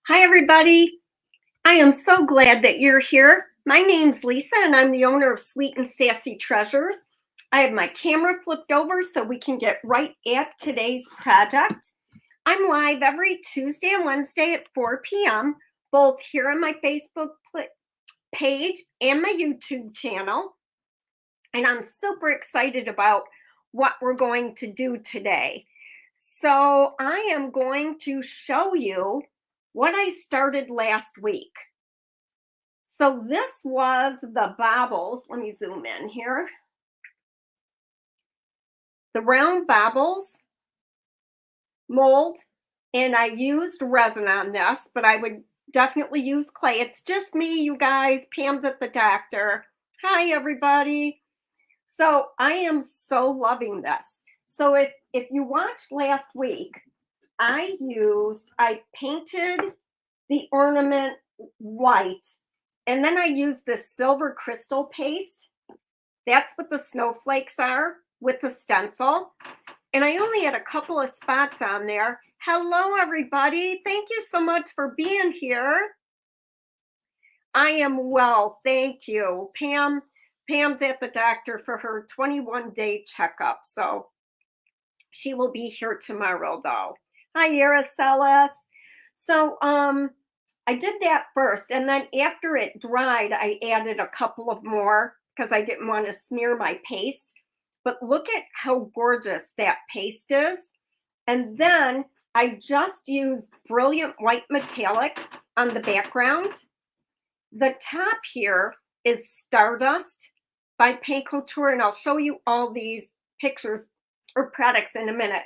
Hi, everybody. I am so glad that you're here. My name's Lisa, and I'm the owner of Sweet and Sassy Treasures. I have my camera flipped over so we can get right at today's project. I'm live every Tuesday and Wednesday at 4 p.m., both here on my Facebook page and my YouTube channel. And I'm super excited about what we're going to do today. So I am going to show you what I started last week. So this was the baubles. Let me zoom in here. The round baubles mold, and I used resin on this, but I would definitely use clay. It's just me, you guys. Pam's at the doctor. Hi, everybody. So I am so loving this. So if you watched last week, I painted the ornament white, and then I used this silver crystal paste. That's what the snowflakes are with the stencil. And I only had a couple of spots on there. Hello, everybody. Thank you so much for being here. I am well, thank you. Pam's at the doctor for her 21-day checkup, so she will be here tomorrow, though. Hi, Aracelis. So, I did that first, and then after it dried, I added a couple of more because I didn't want to smear my paste. But look at how gorgeous that paste is. And then I just used Brilliant White Metallic on the background. The top here is Stardust by Paint Couture, and I'll show you all these pictures or products in a minute.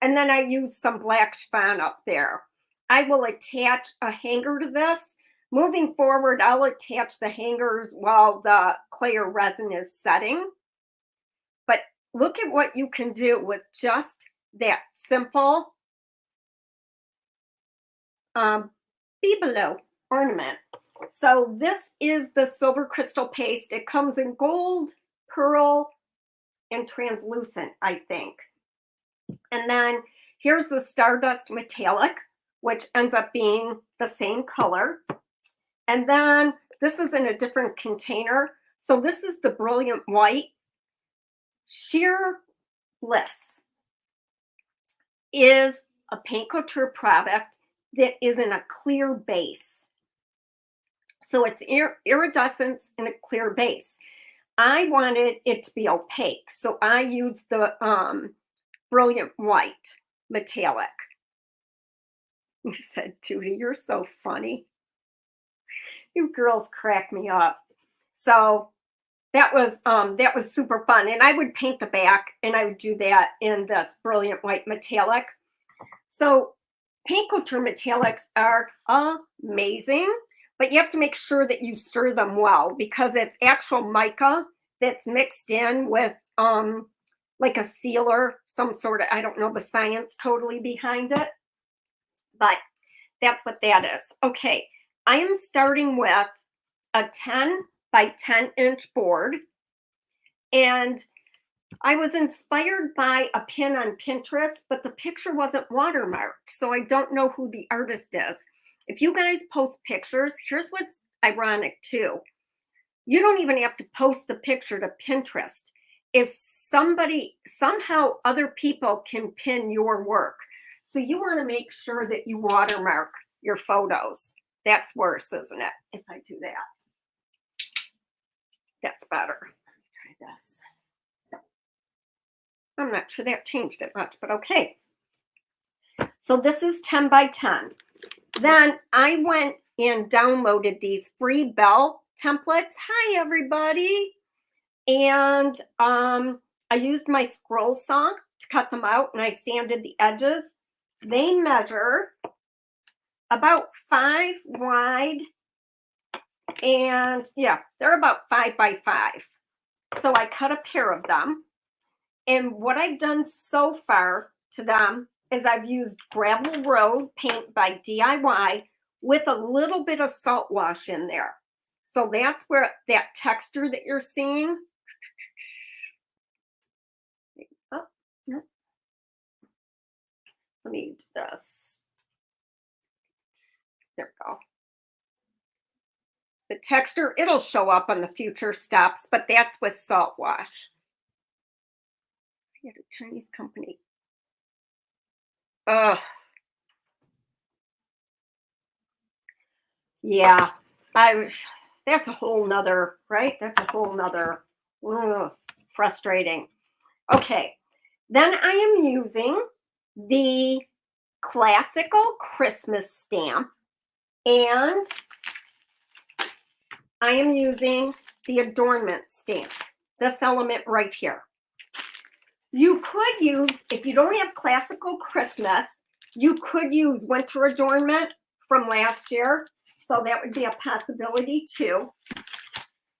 And then I use some black chiffon up there. I will attach a hanger to this. Moving forward, I'll attach the hangers while the clay or resin is setting. But look at what you can do with just that simple bibelot ornament. So this is the silver crystal paste. It comes in gold, pearl, and translucent, I think. And then here's the Stardust Metallic, which ends up being the same color. And then this is in a different container. So this is the Brilliant White. Sheer Bliss is a Paint Couture product that is in a clear base. So it's iridescence in a clear base. I wanted it to be opaque, so I used the Brilliant White Metallic. You said, Tootie, you're so funny. You girls crack me up. So that was super fun. And I would paint the back, and I would do that in this Brilliant White Metallic. So Paint Couture metallics are amazing, but you have to make sure that you stir them well because it's actual mica that's mixed in with like a sealer, some sort of, I don't know the science totally behind it, but that's what that is. Okay, I am starting with a 10 by 10 inch board, and I was inspired by a pin on Pinterest, but the picture wasn't watermarked, so I don't know who the artist is. If you guys post pictures, here's what's ironic too. You don't even have to post the picture to Pinterest. If somehow other people can pin your work. So you want to make sure that you watermark your photos. That's worse, isn't it? If I do that. That's better. Try this. I'm not sure that changed it much, but okay. So this is 10 by 10. Then I went and downloaded these free bell templates. Hi, everybody. And I used my scroll saw to cut them out, and I sanded the edges. They measure about 5 wide, and yeah, they're about 5 by 5. So I cut a pair of them. And what I've done so far to them is I've used Gravel Road paint by DIY with a little bit of salt wash in there. So that's where that texture that you're seeing. Oh, no. Let me do this. There we go. The texture, it'll show up on the future steps, but that's with salt wash. I had a Chinese company. Ugh. Yeah, that's a whole nother, right? That's a whole nother, frustrating. Okay, then I am using the classical Christmas stamp, and I am using the adornment stamp, this element right here. You could use, if you don't have classical Christmas, you could use winter adornment from last year. So that would be a possibility too.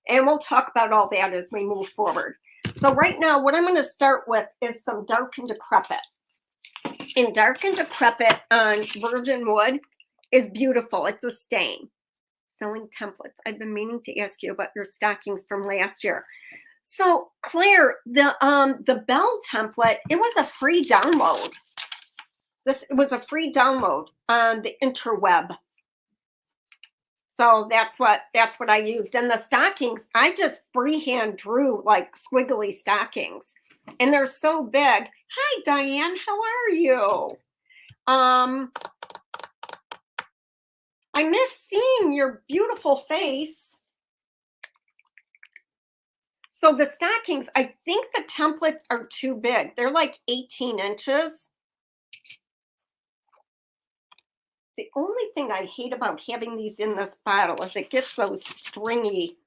And we'll talk about all that as we move forward. So right now, what I'm going to start with is some Dark and Decrepit. And Dark and Decrepit on virgin wood is beautiful. It's a stain. Selling templates. I've been meaning to ask you about your stockings from last year. So Claire, the Bell template, it was a free download. It was a free download on the interweb. So that's what I used. And the stockings, I just freehand drew like squiggly stockings. And they're so big. Hi, Diane, how are you? I miss seeing your beautiful face. So the stockings, I think the templates are too big. They're like 18 inches. The only thing I hate about having these in this bottle is it gets those stringy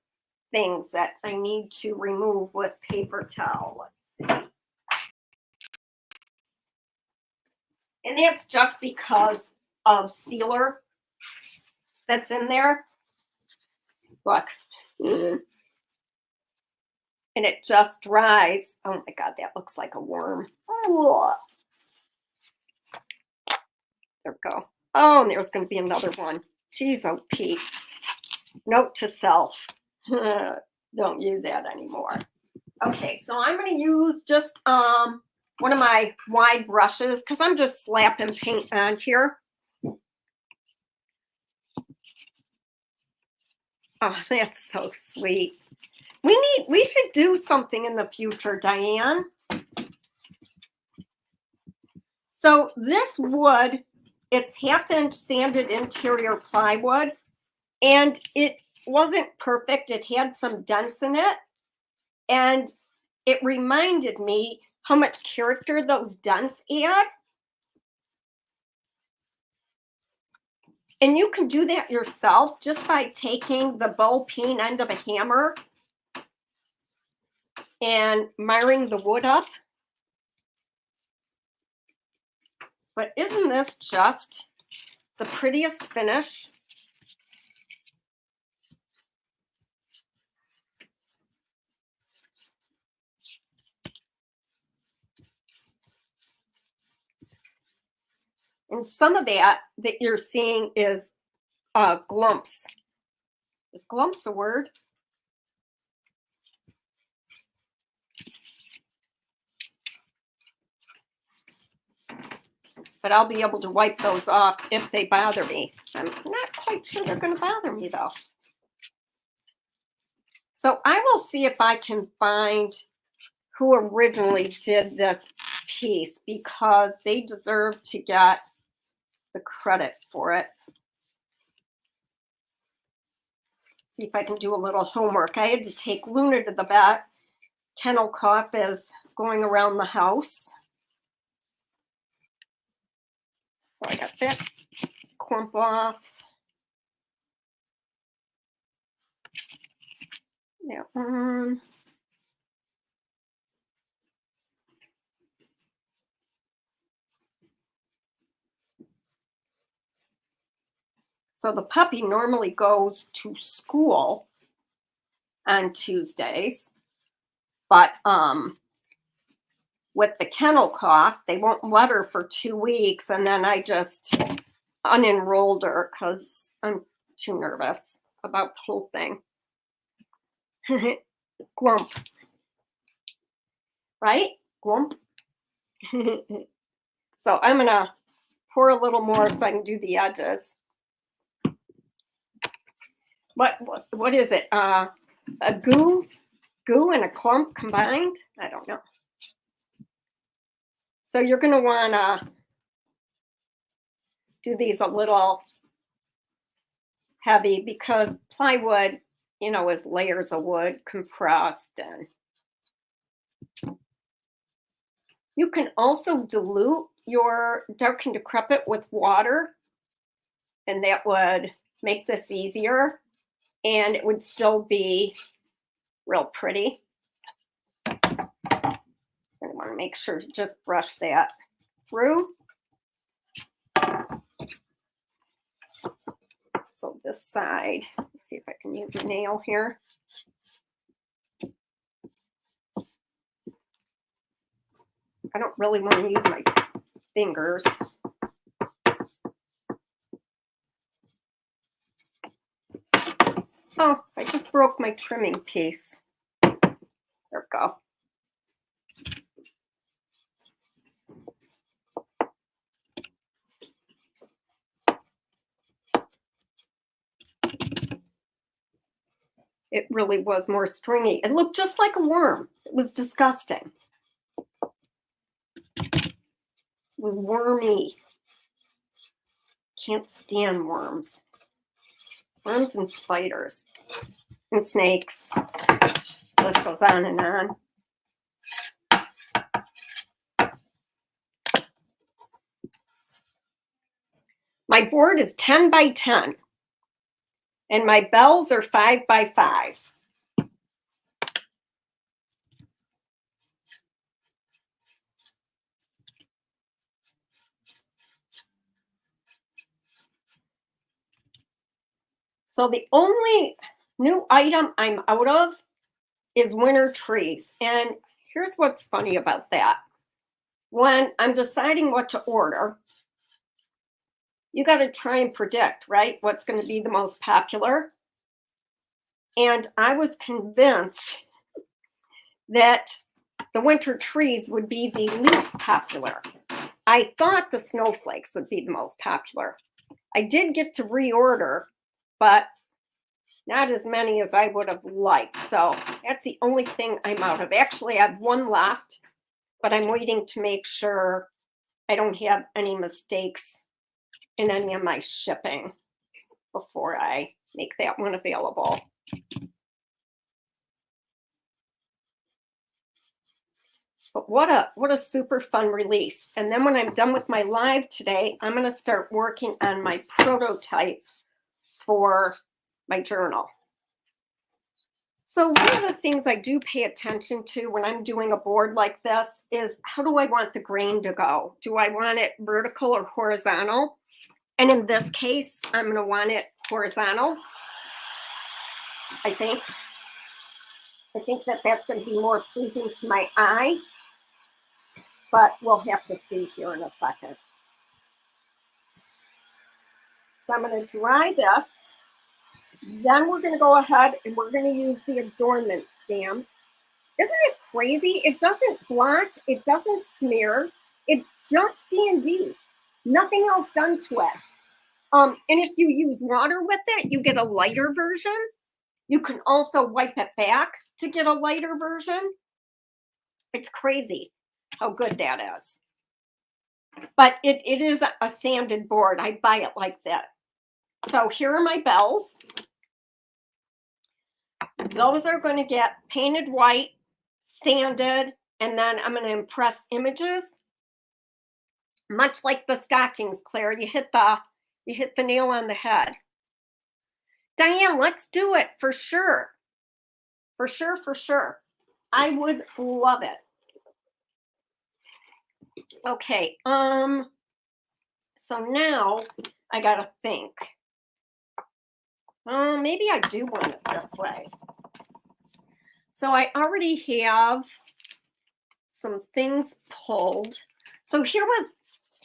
things that I need to remove with paper towel. Let's see. And that's just because of sealer that's in there. Look. And it just dries. Oh my God, that looks like a worm. Oh. There we go. Oh, and there's going to be another one. Geez, oh, Pete. Note to self. Don't use that anymore. Okay, so I'm going to use just one of my wide brushes because I'm just slapping paint on here. Oh, that's so sweet. We should do something in the future, Diane. So this wood, it's 1/2 inch sanded interior plywood, and it wasn't perfect. It had some dents in it, and it reminded me how much character those dents add. And you can do that yourself just by taking the bowl peen end of a hammer and miring the wood up. But isn't this just the prettiest finish? And some of that you're seeing is glumps. Is glumps a word? But I'll be able to wipe those off if they bother me. I'm not quite sure they're going to bother me though. So I will see if I can find who originally did this piece because they deserve to get the credit for it. See if I can do a little homework. I had to take Luna to the vet. Kennel cough is going around the house. So I got that clump off. That one. So the puppy normally goes to school on Tuesdays, but with the kennel cough, they won't let her for 2 weeks, and then I just unenrolled her because I'm too nervous about the whole thing. Glump. Right? Glump. So I'm going to pour a little more so I can do the edges. what is it? A goo and a clump combined? I don't know. So you're going to want to do these a little heavy because plywood, you know, is layers of wood compressed. And you can also dilute your dark and decrepit with water, and that would make this easier, and it would still be real pretty. I want to make sure to just brush that through. So this side, let's see if I can use my nail here. I don't really want to use my fingers. Oh, I just broke my trimming piece. There we go. It really was more stringy. It looked just like a worm. It was disgusting. It was wormy. Can't stand worms. Worms and spiders and snakes. This goes on and on. My board is 10 by 10. And my bells are 5 by 5. So the only new item I'm out of is winter trees. And here's what's funny about that. When I'm deciding what to order, you got to try and predict, right? What's going to be the most popular. And I was convinced that the winter trees would be the least popular. I thought the snowflakes would be the most popular. I did get to reorder, but not as many as I would have liked. So that's the only thing I'm out of. Actually, I have one left, but I'm waiting to make sure I don't have any mistakes in any of my shipping before I make that one available. But what a super fun release. And then when I'm done with my live today, I'm going to start working on my prototype for my journal. So one of the things I do pay attention to when I'm doing a board like this is how do I want the grain to go? Do I want it vertical or horizontal? And in this case, I'm going to want it horizontal. I think that that's going to be more pleasing to my eye, but we'll have to see here in a second. So I'm going to dry this. Then we're going to go ahead and we're going to use the Adornment Stamp. Isn't it crazy? It doesn't blotch. It doesn't smear. It's just D&D. Nothing else done to it. And if you use water with it, you get a lighter version. You can also wipe it back to get a lighter version. It's crazy how good that is. But it is a sanded board. I buy it like that. So here are my bells. Those are going to get painted white, sanded, and then I'm going to impress images. Much like the stockings, Claire, you hit the nail on the head. Diane, let's do it for sure. For sure, for sure. I would love it. Okay, so now I gotta think. Maybe I do want it this way. So I already have some things pulled. So here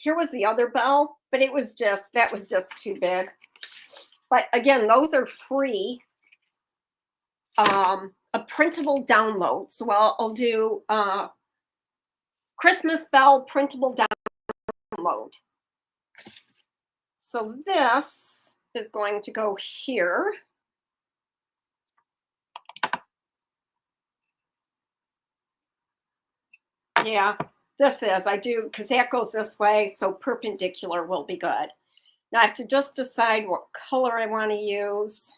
was the other bell, but that was just too big. But again, those are free. A printable download. So I'll do Christmas bell printable download. So this is going to go here. Yeah, this is. I do, because that goes this way, so perpendicular will be good. Now I have to just decide what color I want to use.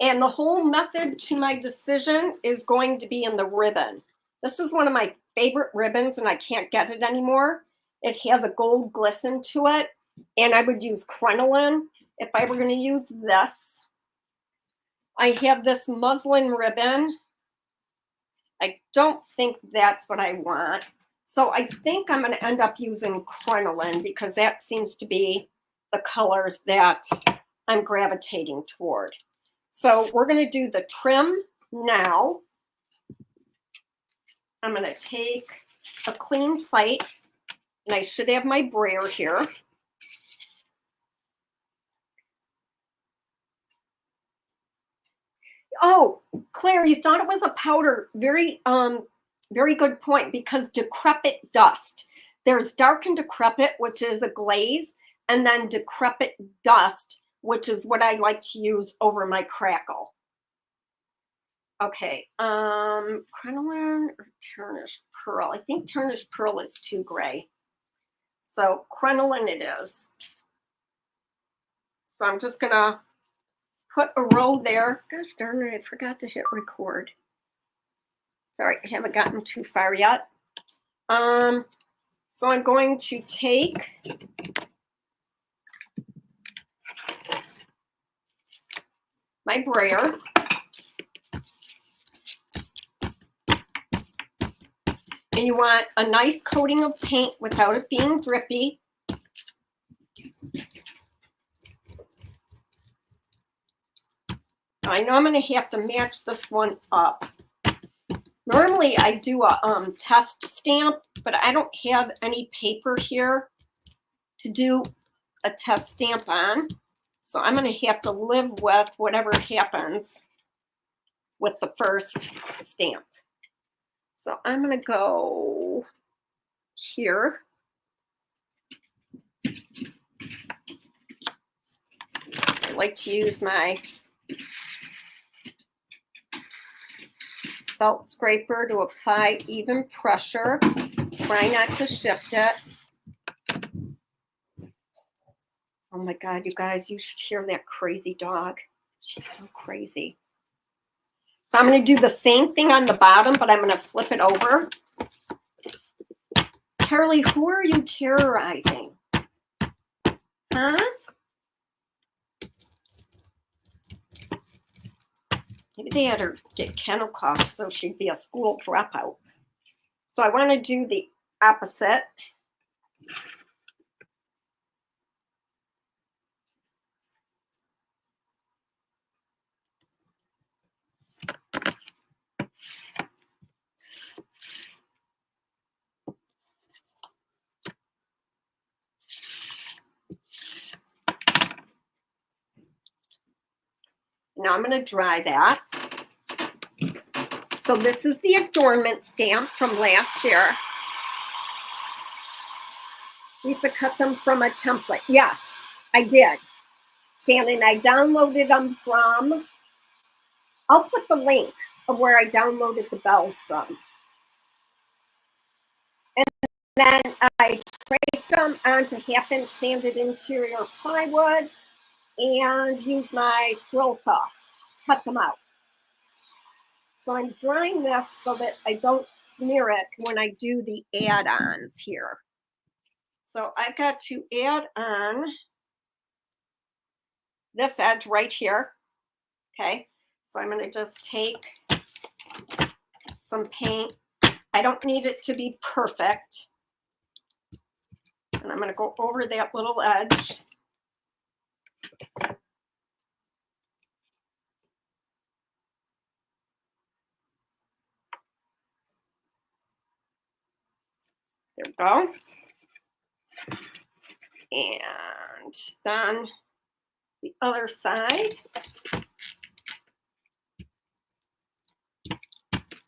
And the whole method to my decision is going to be in the ribbon. This is one of my favorite ribbons and I can't get it anymore. It has a gold glisten to it, and I would use crinoline if I were going to use this. I have this muslin ribbon. I don't think that's what I want. So I think I'm going to end up using crinoline because that seems to be the colors that I'm gravitating toward. So we're going to do the trim now. I'm going to take a clean plate, and I should have my brayer here. Oh, Claire, you thought it was a powder. Very good point, because decrepit dust. There's dark and decrepit, which is a glaze, and then decrepit dust, which is what I like to use over my crackle. Okay, crinoline or tarnished pearl? I think tarnished pearl is too gray. So crinoline it is. So I'm just gonna put a row there. Gosh darn it, I forgot to hit record. Sorry, I haven't gotten too far yet. So I'm going to take my brayer. And you want a nice coating of paint without it being drippy. I know I'm going to have to match this one up. Normally I do a test stamp, but I don't have any paper here to do a test stamp on. So I'm going to have to live with whatever happens with the first stamp. So I'm going to go here. I like to use my felt scraper to apply even pressure. Try not to shift it. Oh my God, you guys, you should hear that crazy dog. She's so crazy. So I'm going to do the same thing on the bottom, but I'm going to flip it over. Charlie, who are you terrorizing? Huh? Maybe they had her get kennel cough so she'd be a school dropout. So I want to do the opposite. Now I'm going to dry that. So this is the Adornment stamp from last year. Lisa cut them from a template. Yes, I did. Shannon, I downloaded them from, I'll put the link of where I downloaded the bells from. And then I traced them onto 1/2-inch sanded interior plywood and used my squirrel saw to cut them out. So I'm drying this so that I don't smear it when I do the add-ons here. So I've got to add on this edge right here. Okay, so I'm going to just take some paint. I don't need it to be perfect. And I'm going to go over that little edge. There we go. And then the other side.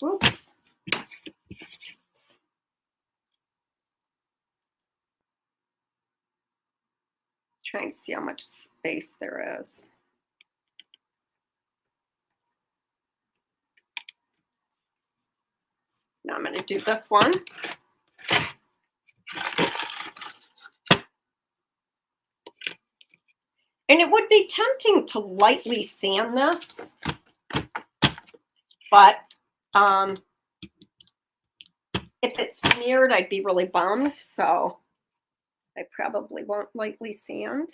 Oops. Trying to see how much space there is. Now I'm going to do this one. And it would be tempting to lightly sand this, but if it's smeared, I'd be really bummed. So I probably won't lightly sand.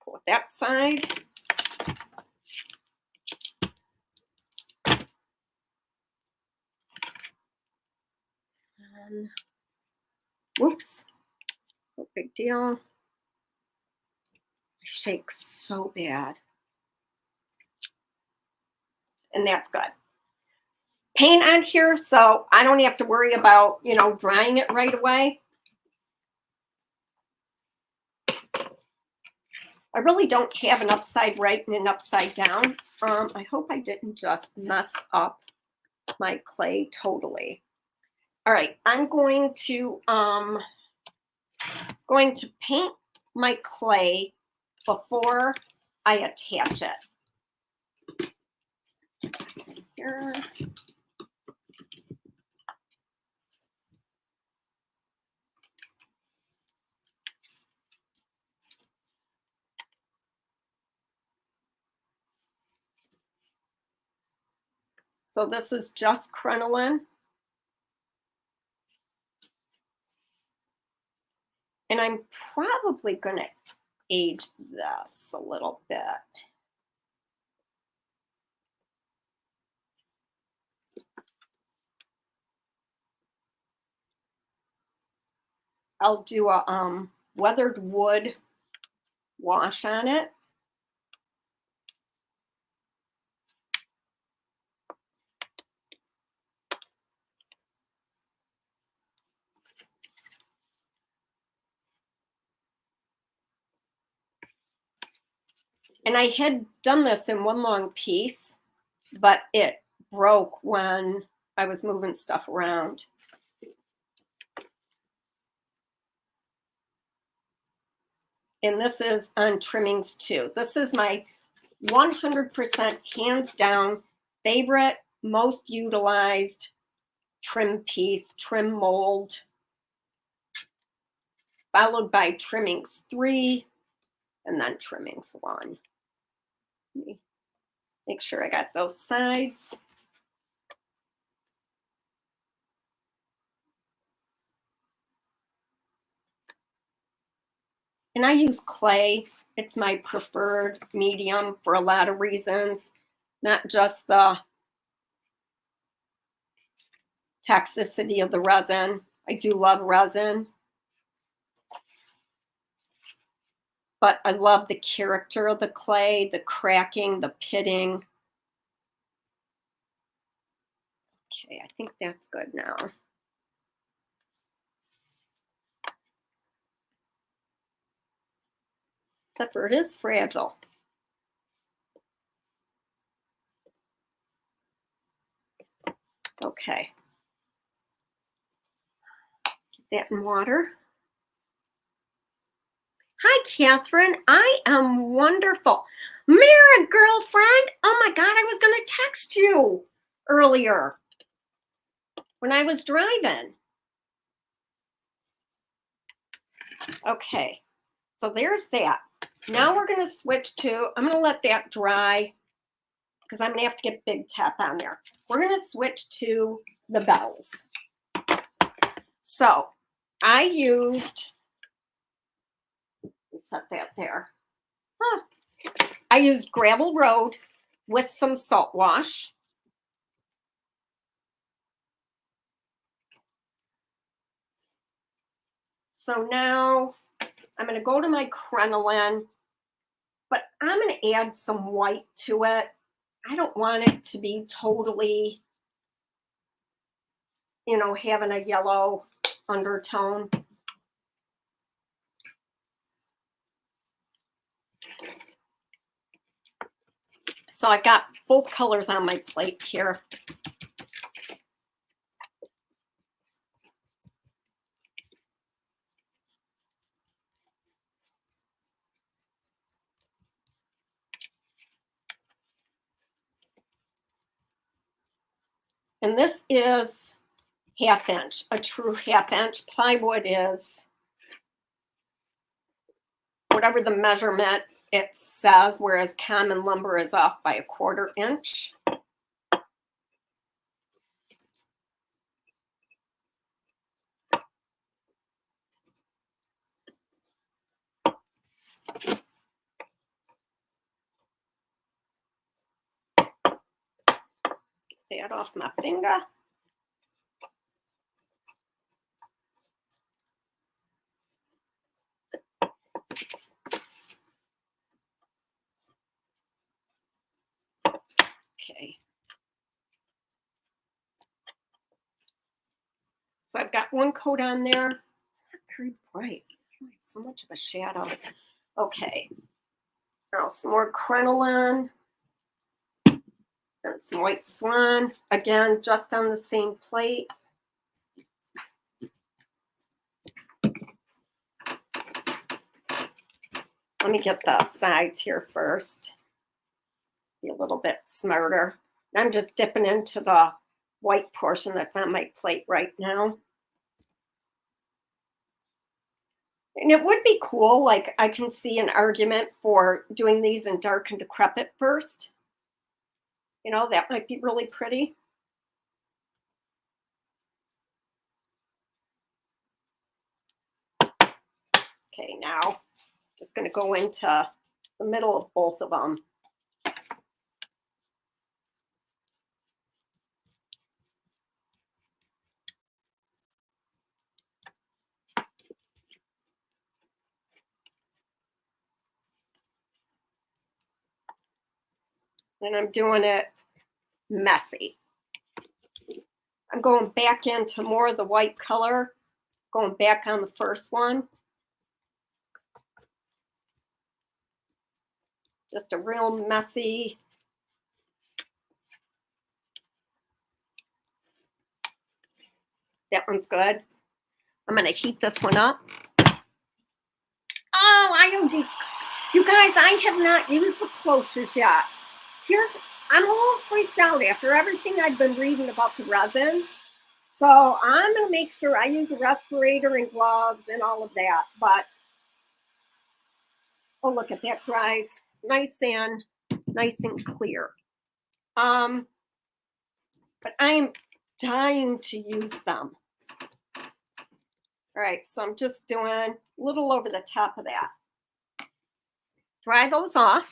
Pull that side. And, whoops, no big deal. My shake's so bad. And that's good. Paint on here, so I don't have to worry about, you know, drying it right away. I really don't have an upside right and an upside down. I hope I didn't just mess up my clay totally. All right, I'm going to paint my clay before I attach it. Here. So this is just crinoline. And I'm probably going to age this a little bit. I'll do a weathered wood wash on it. And I had done this in one long piece, but it broke when I was moving stuff around. And this is on trimmings too. This is my 100% hands down favorite, most utilized trim piece, trim mold, followed by trimmings 3 and then trimmings 1. Let me make sure I got those sides. And I use clay. It's my preferred medium for a lot of reasons, not just the toxicity of the resin. I do love resin, but I love the character of the clay, the cracking, the pitting. Okay, I think that's good now. Except for it is fragile. Okay. Get that in water. Hi, Catherine. I am wonderful. Mira, girlfriend. Oh my God, I was going to text you earlier when I was driving. Okay, so there's that. Now we're going to switch to, I'm going to let that dry because I'm going to have to get Big Tap on there. We're going to switch to the bells. So I used, set that there. I used Gravel Road with some salt wash. So now I'm going to go to my crinoline, but I'm going to add some white to it. I don't want it to be totally, you know, having a yellow undertone. So I got both colors on my plate here. And this is 1/2 inch, a true 1/2 inch. Plywood is whatever the measurement it says, whereas common lumber is off by 1/4 inch. Get that off my finger. Okay. So I've got one coat on there. It's not very bright. It's so much of a shadow. Okay. Now some more crinoline. And some white swan. Again, just on the same plate. Let me get the sides here first. Be a little bit smarter. I'm just dipping into the white portion that's on my plate right now. And it would be cool, like I can see an argument for doing these in dark and decrepit first. You know, that might be really pretty. Okay, now just going to go into the middle of both of them. And I'm doing it messy. I'm going back into more of the white color, going back on the first one. Just a real messy. That one's good. I'm going to heat this one up. Oh, I don't do, you guys, I have not used the clochers yet. I'm a little freaked out after everything I've been reading about the resin. So I'm going to make sure I use a respirator and gloves and all of that. But, oh, look at that dries nice and clear. But I am dying to use them. All right, so I'm just doing a little over the top of that. Dry those off.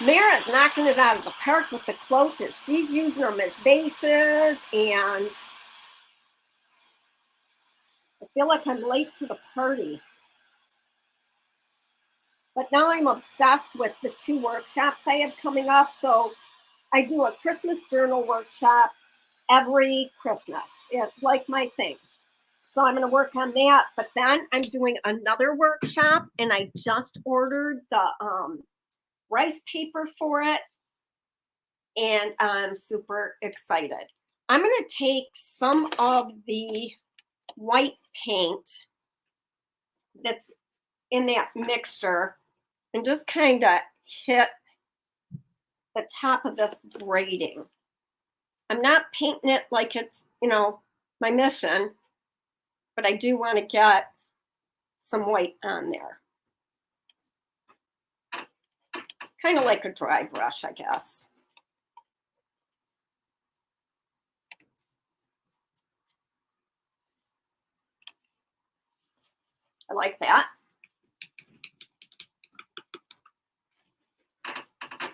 Mara's knocking it out of the park with the clochers. She's using them as bases, and I feel like I'm late to the party. But now I'm obsessed with the 2 workshops I have coming up. So I do a Christmas journal workshop every Christmas. It's like my thing. So I'm going to work on that. But then I'm doing another workshop, and I just ordered the rice paper for it. And I'm super excited. I'm going to take some of the white paint that's in that mixture and just kind of hit the top of this braiding. I'm not painting it like it's, you know, my mission, but I do want to get some white on there. Kind of like a dry brush, I guess. I like that.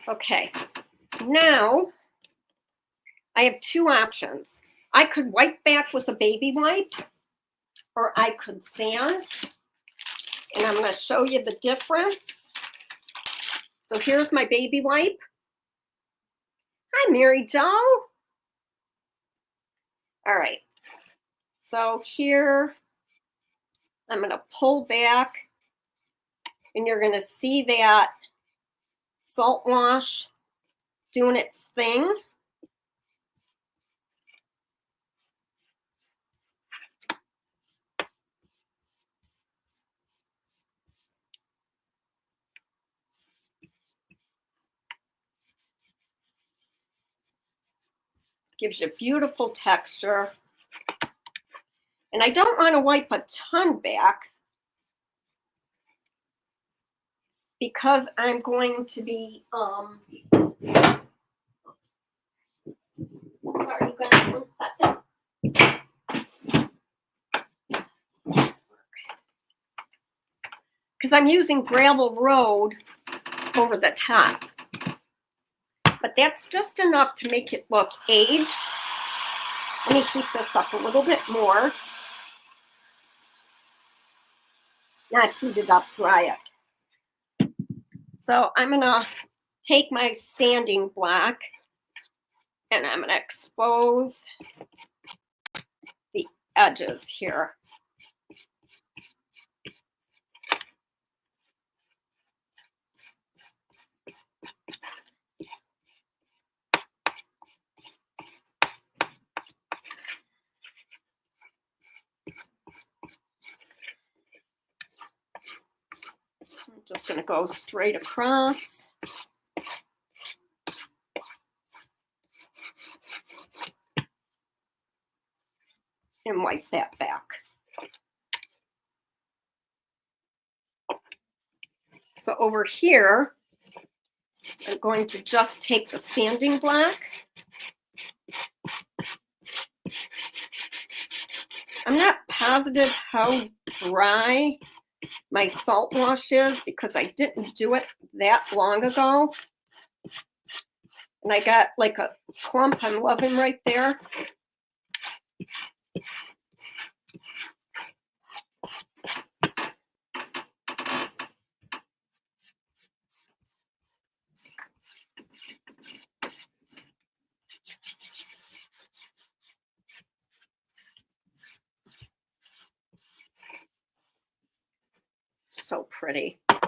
Okay, now I have 2 options. I could wipe back with a baby wipe, or I could sand. And I'm going to show you the difference. So here's my baby wipe. Hi, Mary Jo. All right. So here, I'm going to pull back, and you're going to see that salt wash doing its thing. Gives you a beautiful texture. And I don't want to wipe a ton back because I'm going to be, sorry, you guys, 1 second. Because I'm using gravel road over the top. But that's just enough to make it look aged. Let me heat this up a little bit more. Not heat it up, dry it. So I'm gonna take my sanding block and I'm gonna expose the edges here. I'm just gonna go straight across. And wipe that back. So over here, I'm going to just take the sanding block. I'm not positive how dry my salt wash is because I didn't do it that long ago. And I got like a clump I'm loving right there. So pretty. Okay.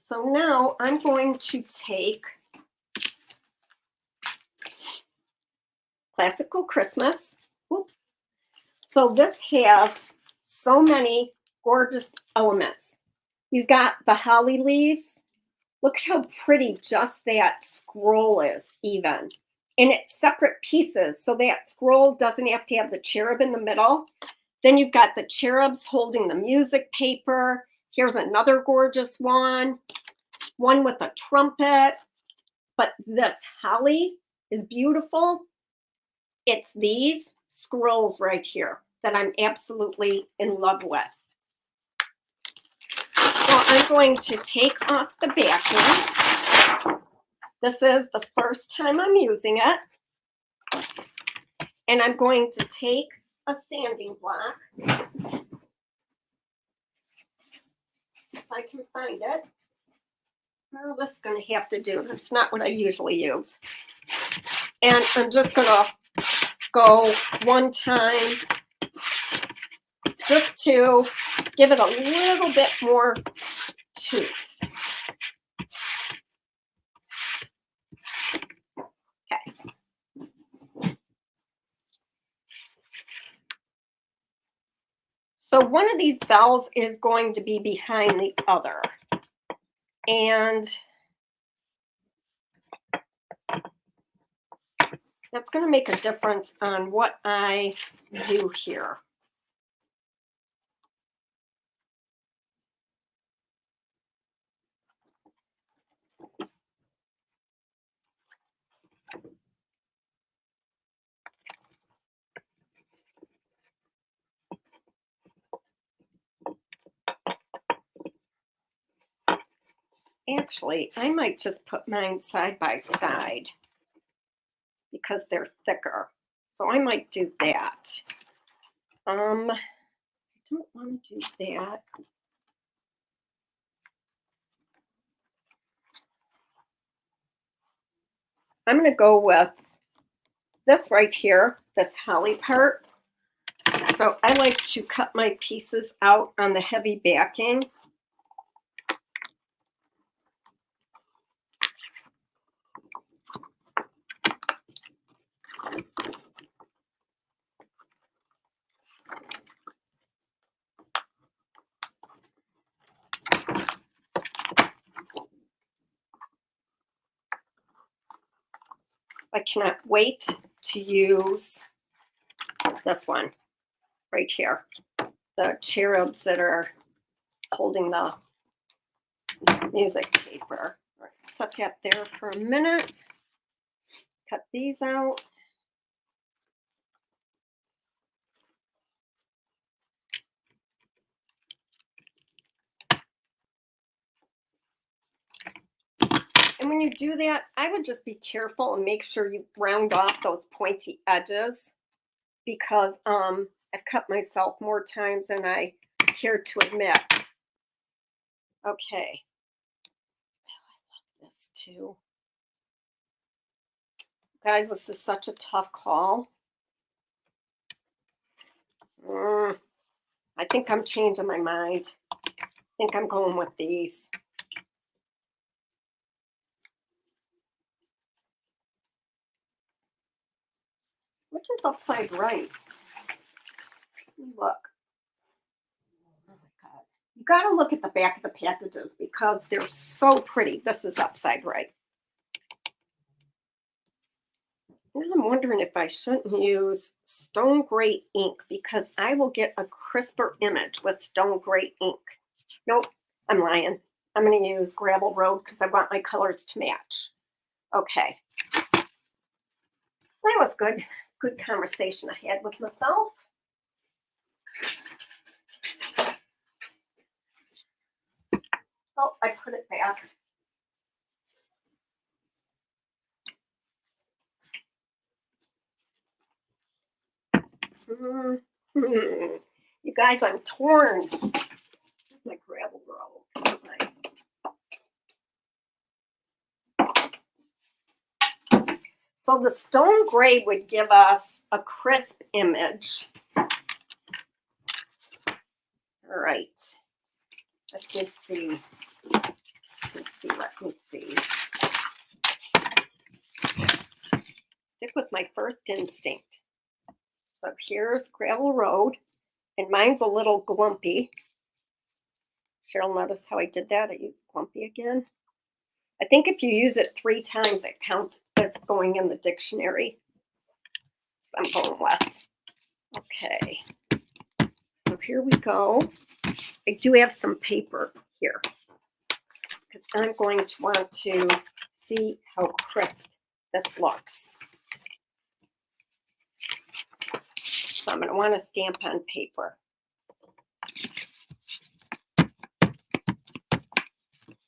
So now I'm going to take Classical Christmas. Oops. So this has so many gorgeous elements. You've got the holly leaves. Look how pretty just that scroll is even. And it's separate pieces, so that scroll doesn't have to have the cherub in the middle. Then you've got the cherubs holding the music paper. Here's another gorgeous one with a trumpet. But this holly is beautiful. It's these scrolls right here that I'm absolutely in love with. So I'm going to take off the backing. This is the first time I'm using it. And I'm going to take a sanding block. If I can find it. Well, this is going to have to do. That's not what I usually use. And I'm just going to go one time just to give it a little bit more tooth. Okay. So one of these bells is going to be behind the other. And that's going to make a difference on what I do here. Actually, I might just put mine side by side because they're thicker. So I might do that. I don't want to do that. I'm going to go with this right here, this holly part. So I like to cut my pieces out on the heavy backing I cannot wait to use this one right here. The cherubs that are holding the music paper. All right, set that there for a minute. Cut these out. And when you do that, I would just be careful and make sure you round off those pointy edges, because I've cut myself more times than I care to admit. Okay. Oh, I love this too. Guys, this is such a tough call. I think I'm changing my mind. I think I'm going with these. Which is upside right? Look. Oh my God. You got to look at the back of the packages because they're so pretty. This is upside right. And I'm wondering if I shouldn't use stone gray ink because I will get a crisper image with stone gray ink. Nope, I'm lying. I'm going to use gravel road because I want my colors to match. Okay. That was good. Good conversation I had with myself. Oh, I put it back. You guys, I'm torn. Here's my gravel road. So the stone gray would give us a crisp image. All right. Let me see. Let me see. Stick with my first instinct. So here's gravel road, and mine's a little glumpy. Cheryl, notice how I did that? I used glumpy again. I think if you use it 3 times, it counts as going in the dictionary. I'm going with. Okay. So here we go. I do have some paper here because I'm going to want to see how crisp this looks. So I'm going to want to stamp on paper.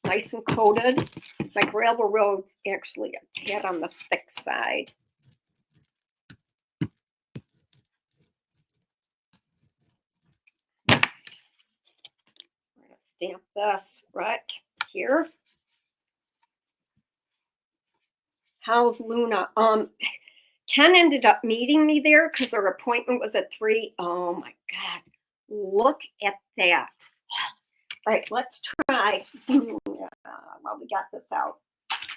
Nice and coated. My gravel road's actually a tad on the thick side. I'm going to stamp this right here. How's Luna? Ken ended up meeting me there because her appointment was at 3. Oh my God. Look at that. All right, let's try. Well, we got this out.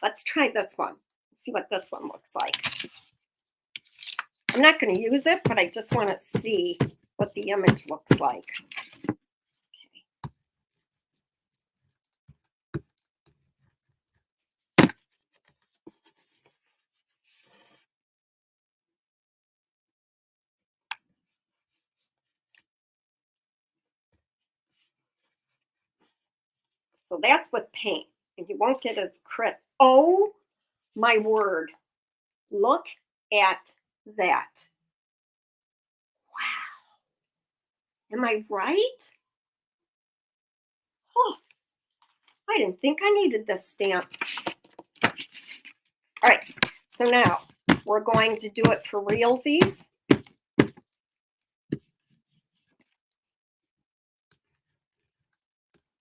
Let's try this one. See what this one looks like. I'm not going to use it, but I just want to see what the image looks like. So that's with paint, and you won't get as crisp. Oh my word. Look at that. Wow. Am I right? Oh, I didn't think I needed this stamp. All right, so now we're going to do it for realsies.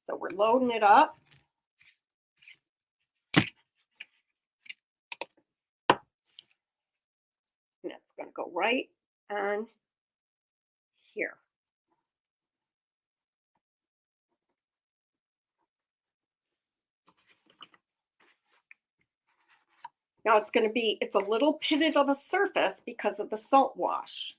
So we're loading it up. And it's going to go right on here. Now it's a little pitted of a surface because of the salt wash.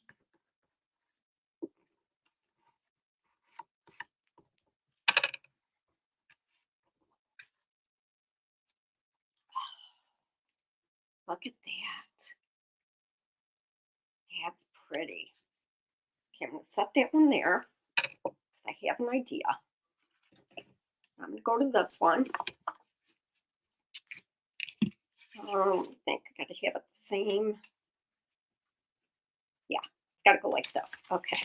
Look at that. pretty. Okay, I'm going to set that one there because I have an idea. I'm going to go to this one. I think I got to have it the same. Yeah, it's got to go like this. Okay.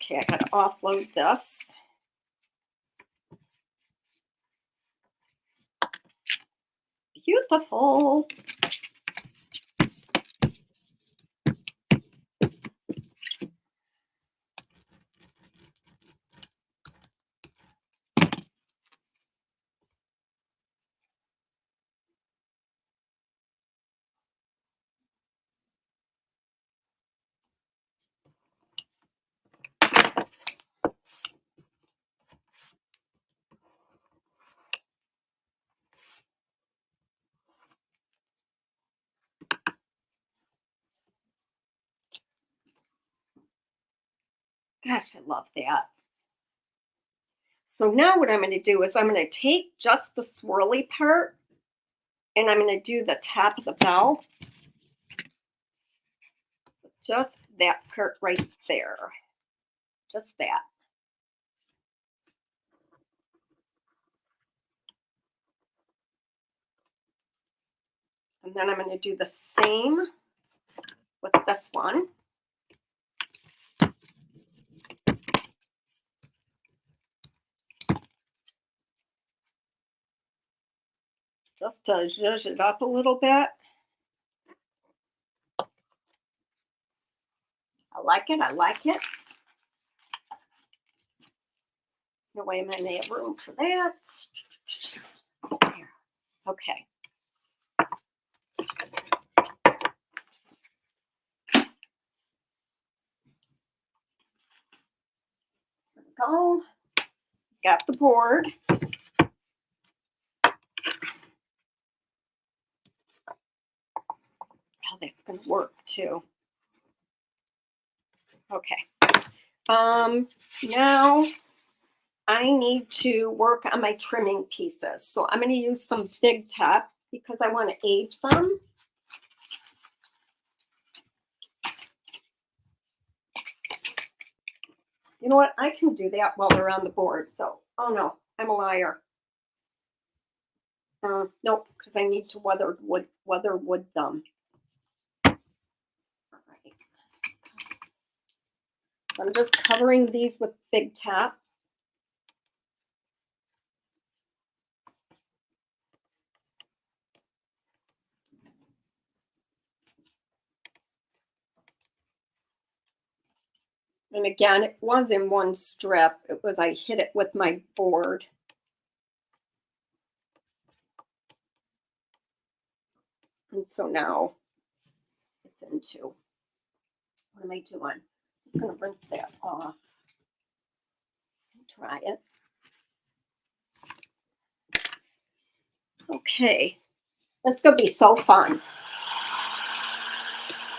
Okay, I got to offload this. Beautiful. Gosh, I love that. So now what I'm going to do is I'm going to take just the swirly part and I'm going to do the top of the bell. Just that part right there. Just that. And then I'm going to do the same with this one. Just to zhuzh it up a little bit. I like it. I like it. No way I'm going to have room for that. Okay. There we go. Got the board. Oh, that's going to work too. Okay. Now I need to work on my trimming pieces. So I'm going to use some Big Top because I want to age them. You know what? I can do that while they're on the board. So, oh no, I'm a liar. Nope, because I need to weather wood them. All right. So I'm just covering these with Big Top. And again, it was in one strip. It was, I hit it with my board. And so now it's into, what am I doing? I'm just going to rinse that off. Try it. Okay, that's going to be so fun.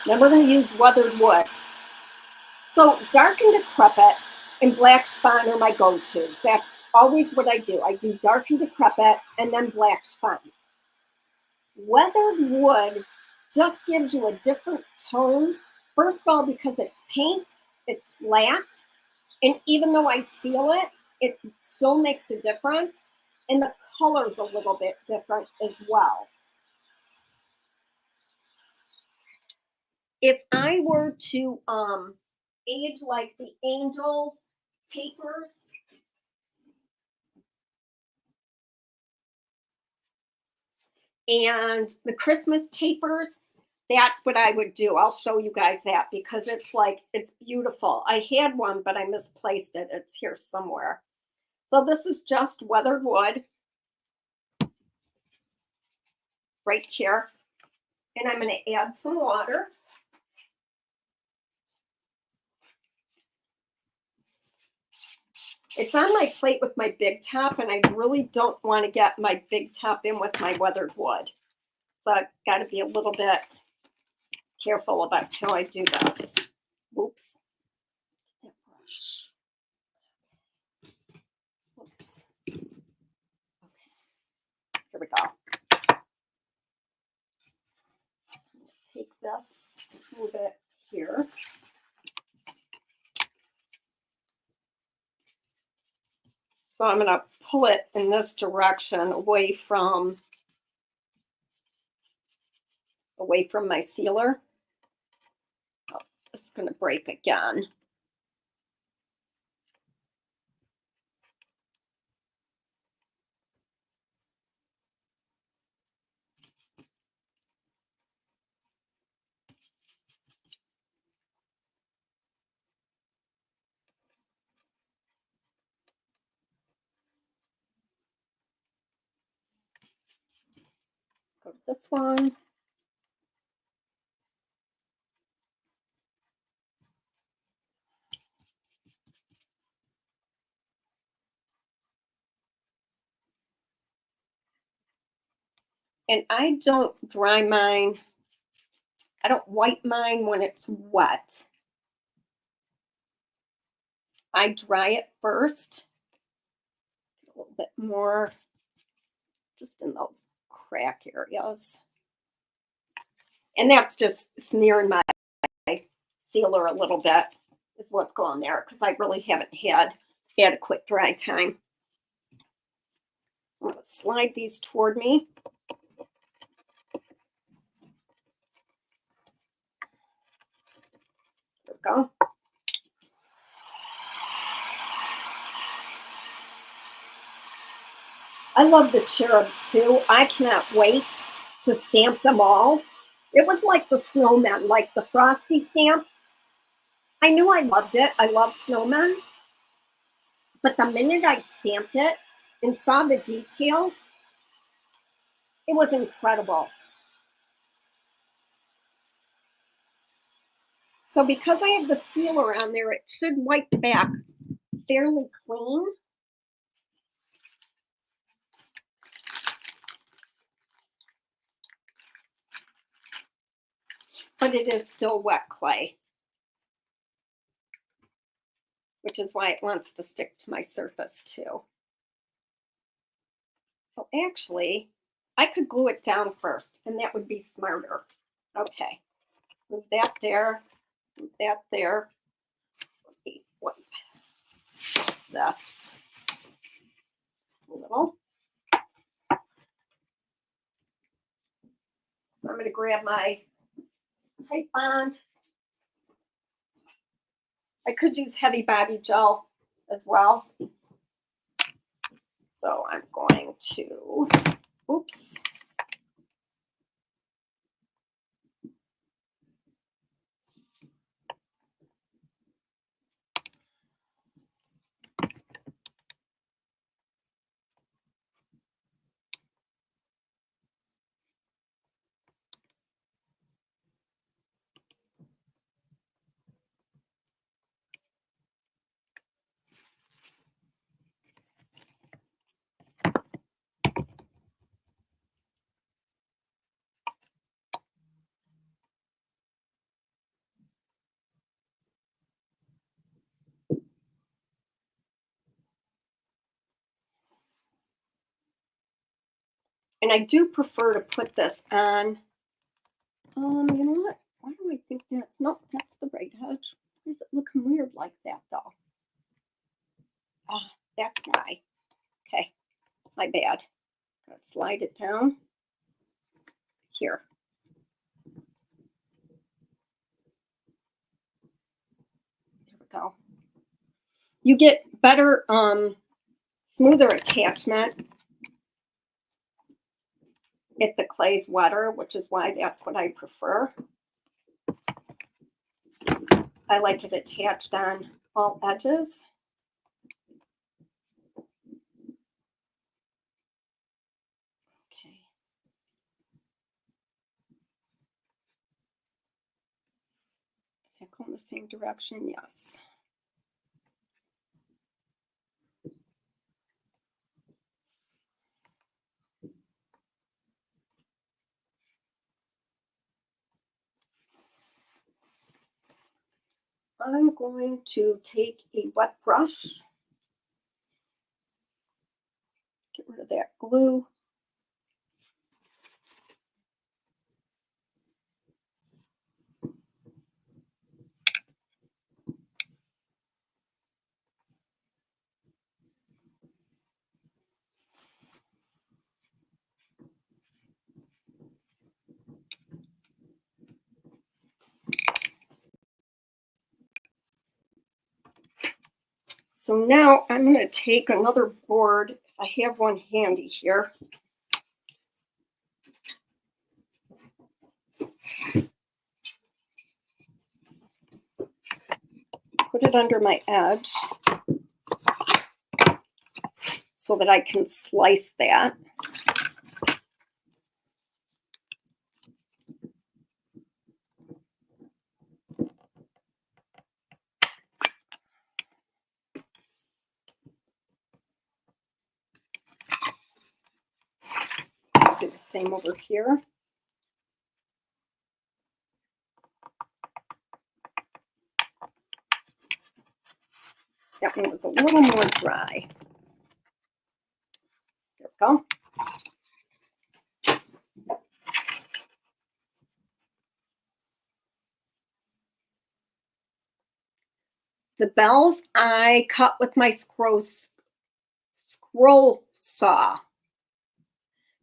Then we're going to use weathered wood. So dark and decrepit and black spine are my go-tos. That's always what I do. I do dark and decrepit and then black spine. Weathered wood just gives you a different tone. First of all, because it's paint, it's flat, and even though I seal it, it still makes a difference. And the color's a little bit different as well. If I were to age like the angels papers, and the Christmas tapers, that's what I would do. I'll show you guys that because it's like, it's beautiful. I had one, but I misplaced it. It's here somewhere. So this is just weathered wood right here. And I'm going to add some water. It's on my plate with my Big Top, and I really don't want to get my Big Top in with my weathered wood. So I've got to be a little bit careful about how I do this. Oops. That brush. Oops. Here we go. Take this, move it here. So I'm going to pull it in this direction away from my sealer. Oh, it's going to break again. Go to this one. And I don't dry mine. I don't wipe mine when it's wet. I dry it first. A little bit more just in those crack areas. And that's just smearing my sealer a little bit is what's going there because I really haven't had adequate dry time. So I'm going to slide these toward me. There we go. I love the cherubs too. I cannot wait to stamp them all. It was like the snowmen, like the frosty stamp. I knew I loved it. I love snowmen. But the minute I stamped it and saw the detail, it was incredible. So because I have the sealer on there, it should wipe back fairly clean. But it is still wet clay, which is why it wants to stick to my surface too. Oh, actually, I could glue it down first, and that would be smarter. Okay, move that there, move that there. Wipe this a little. So I'm going to grab my tape bond. I could use heavy body gel as well. So I'm going to, oops. And I do prefer to put this on, you know what? Why do I think that's, no, that's the right edge. Why is it looking weird like that though? Oh, that's why. Okay, my bad. Gonna slide it down here. There we go. You get better, smoother attachment if the clay's wetter, which is why that's what I prefer. I like it attached on all edges. Okay. Is that going the same direction? Yes. I'm going to take a wet brush, get rid of that glue, So now I'm going to take another board. I have one handy here. Put it under my edge so that I can slice that. Do the same over here. That one was a little more dry. There we go. The bells I cut with my scroll saw.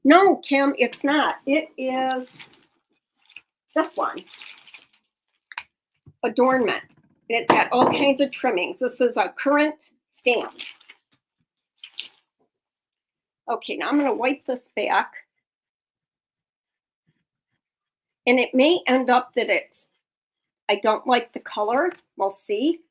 No, Kim, it's not. It is this one. Adornment. It got all kinds of trimmings. This is a current stamp. Okay, now I'm going to wipe this back. And it may end up that I don't like the color. We'll see.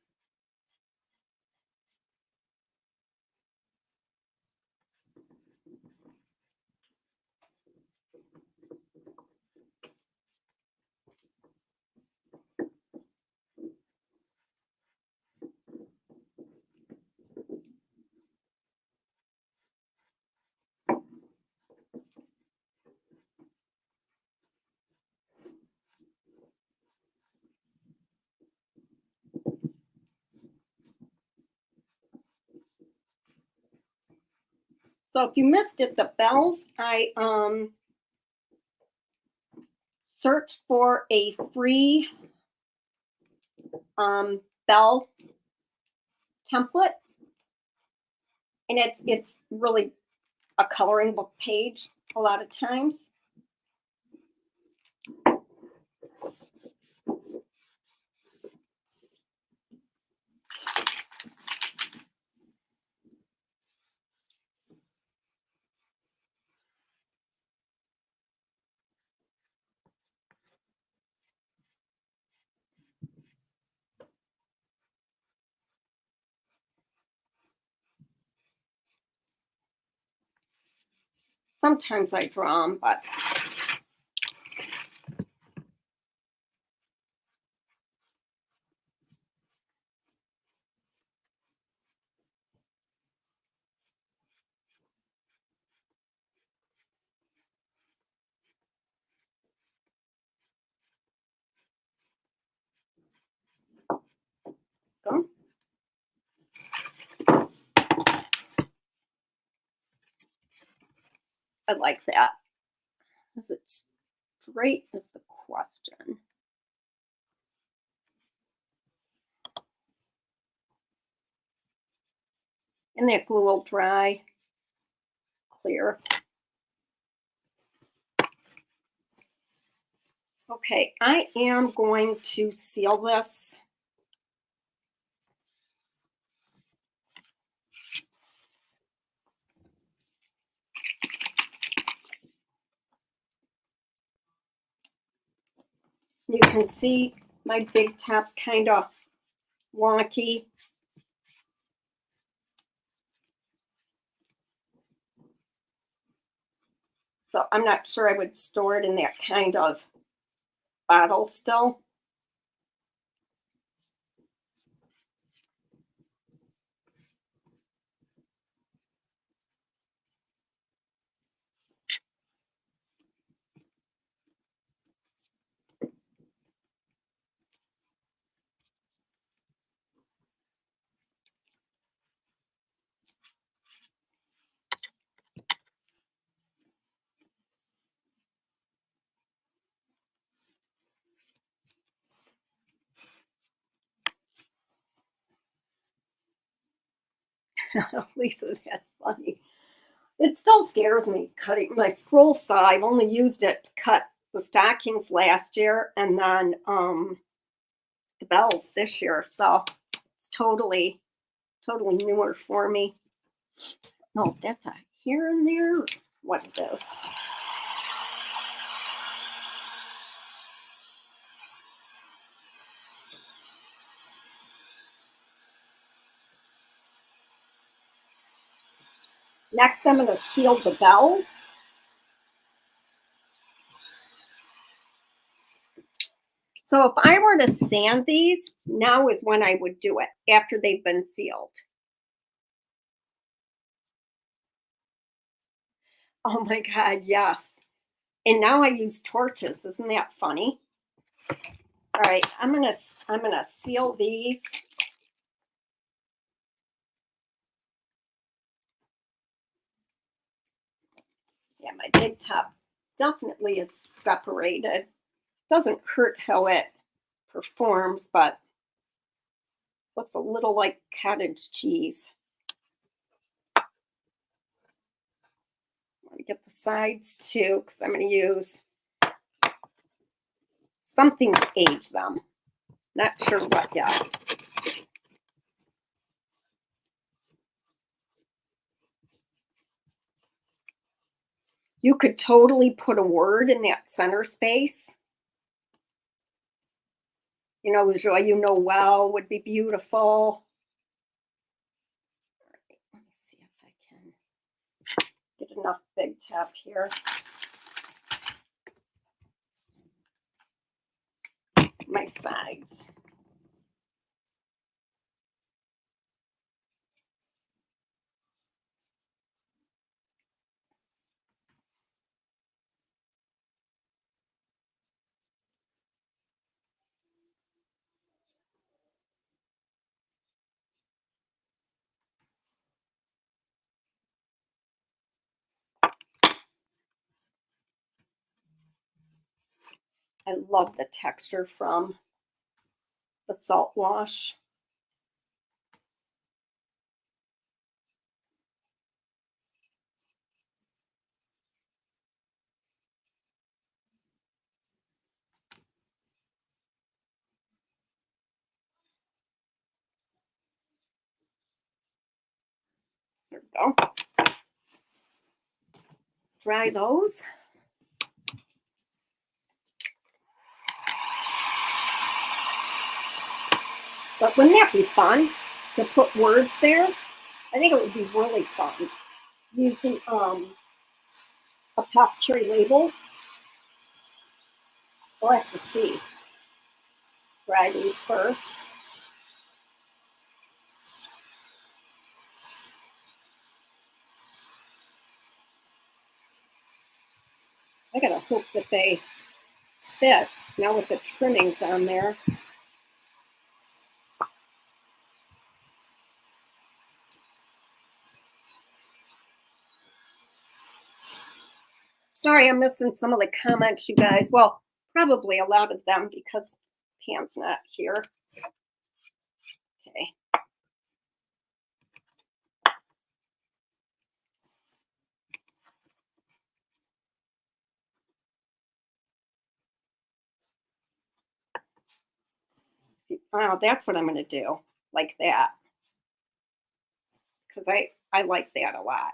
So if you missed it, the bells, I searched for a free bell template, and it's really a coloring book page a lot of times. Sometimes I draw them, but go. I like that. Is it straight is the question. And that glue will dry clear. Okay, I am going to seal this. You can see my big tap's kind of wonky. So I'm not sure I would store it in that kind of bottle still. Lisa, that's funny. It still scares me cutting my scroll saw. I've only used it to cut the stockings last year and then the bells this year. So it's totally totally newer for me. Oh, that's a here and there. What it is. Next, I'm going to seal the bells. So if I were to sand these, now is when I would do it, after they've been sealed. Oh my God, yes. And now I use torches. Isn't that funny? All right, I'm gonna seal these. Yeah, my big top definitely is separated. Doesn't hurt how it performs, but looks a little like cottage cheese. I'm gonna get the sides too, because I'm gonna use something to age them. Not sure what yet. You could totally put a word in that center space. You know, Joy, you know well would be beautiful. All right, let me see if I can get enough big tab here. My sides. I love the texture from the salt wash. There we go. Dry those. But wouldn't that be fun to put words there? I think it would be really fun using apothecary labels. We'll have to see. Try these first. I gotta hope that they fit now with the trimmings on there. Sorry, I'm missing some of the comments, you guys. Well, probably a lot of them because Pam's not here. Okay. See, wow, that's what I'm going to do, like that, because I like that a lot.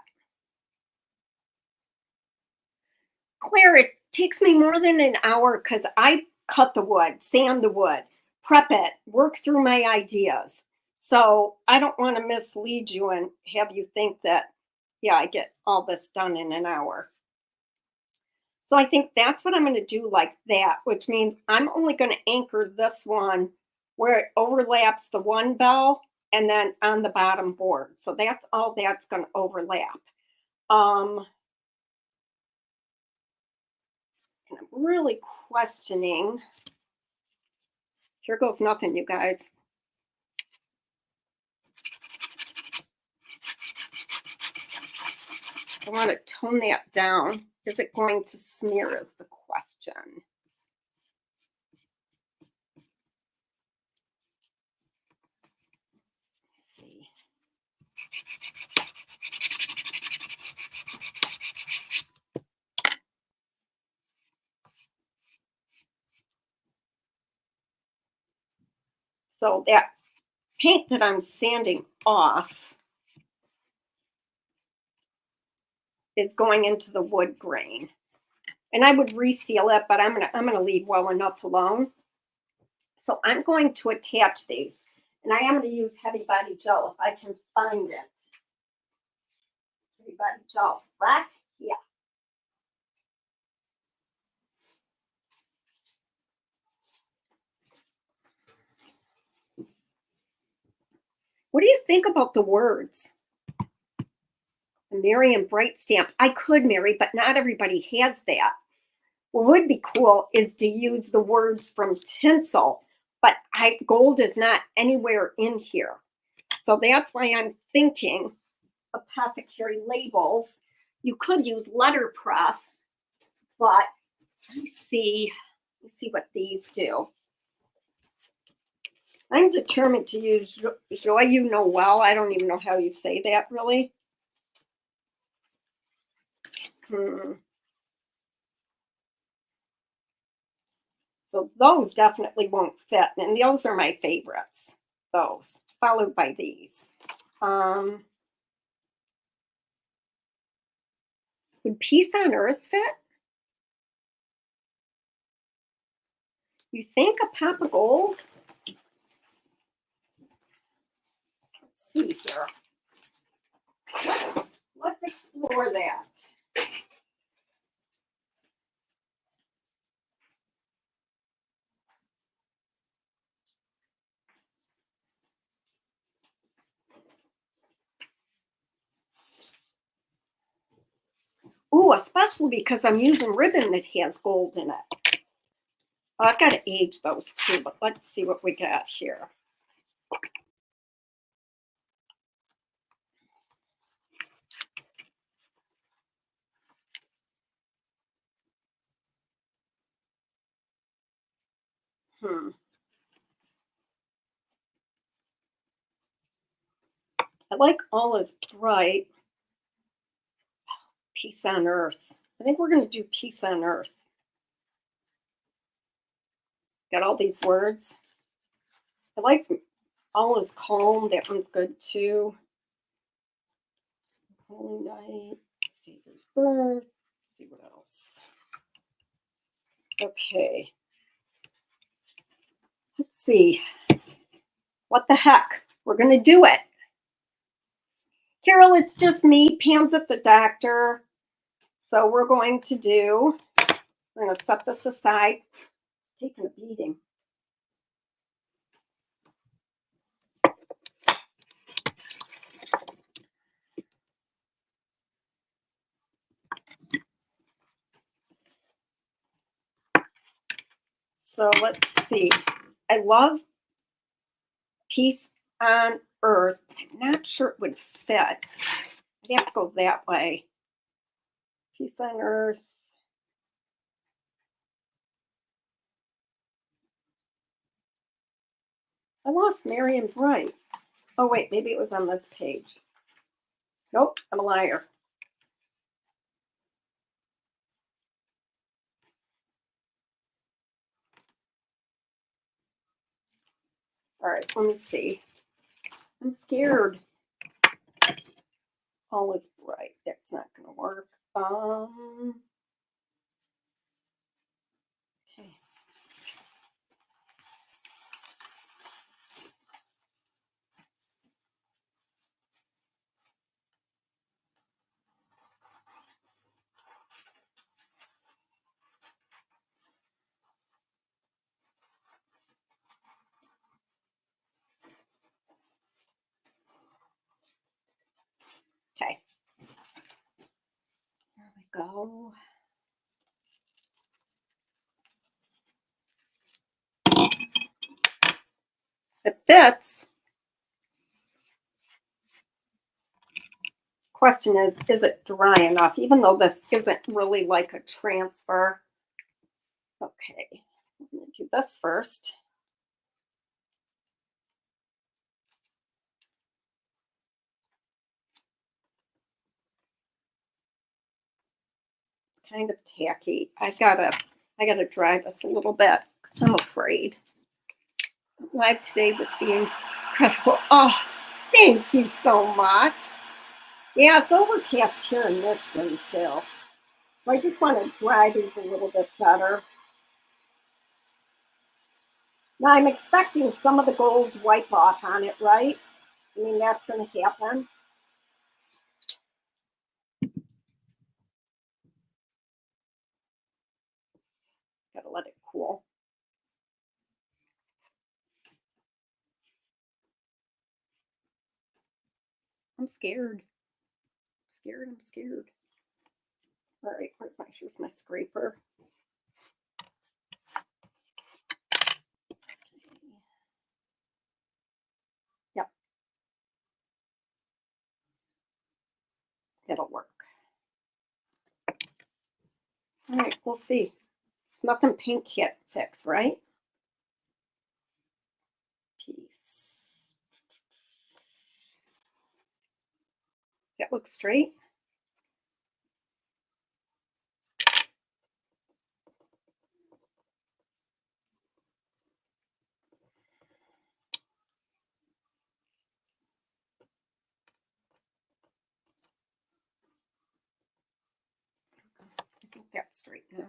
Claire, it takes me more than an hour because I cut the wood, sand the wood, prep it, work through my ideas. So I don't want to mislead you and have you think that, yeah, I get all this done in an hour. So I think that's what I'm going to do like that, which means I'm only going to anchor this one where it overlaps the one bell and then on the bottom board. So that's all that's going to overlap. And I'm really questioning. Here goes nothing, you guys. I want to tone that down. Is it going to smear is the question. Let's see. So that paint that I'm sanding off is going into the wood grain. And I would reseal it, but I'm gonna leave well enough alone. So I'm going to attach these. And I am going to use heavy body gel if I can find it. Heavy body gel, right? Yeah. What do you think about the words? The Merry and Bright stamp. I could, Mary, but not everybody has that. What would be cool is to use the words from tinsel, but gold is not anywhere in here. So that's why I'm thinking apothecary labels. You could use letterpress, but let's see what these do. I'm determined to use Joy You Know Well. I don't even know how you say that, really. So those definitely won't fit. And those are my favorites. Those, followed by these. Would Peace on Earth fit? You think a pop of gold? Let's see here. Let's explore that. Ooh, especially because I'm using ribbon that has gold in it. Oh, I've got to age those too, but let's see what we got here. I like All Is Bright. Peace on Earth. I think we're going to do Peace on Earth. Got all these words. I like All Is Calm. That one's good too. Holy Night. Savior's Birth. Let's see what else. Okay. Let's see. What the heck? We're going to do it. Carol, it's just me. Pam's at the doctor. So we're going to set this aside. It's taking a beating. So let's see. I love Peace on Earth. I'm not sure it would fit. I'd have to go that way. Peace on Earth. I lost Merry and Bright. Oh, wait, maybe it was on this page. Nope, I'm a liar. All right, let me see. I'm scared. All Is Bright. That's not going to work. Okay. Okay. There we go. It fits. Question is it dry enough? Even though this isn't really like a transfer. Okay, I'm going to do this first. It's kind of tacky. I gotta dry this a little bit because I'm afraid. Live today with being Incredible. Oh, thank you so much. Yeah, it's overcast here in Michigan too. So I just want to dry these a little bit better. Now I'm expecting some of the gold to wipe off on it, right? I mean, that's going to happen. Gotta let it cool. I'm scared. I'm scared. All right, here's my scraper. Yep. It'll work. All right, we'll see. It's nothing pink can't fix, right? Piece. Does that look straight? I think that's straight now.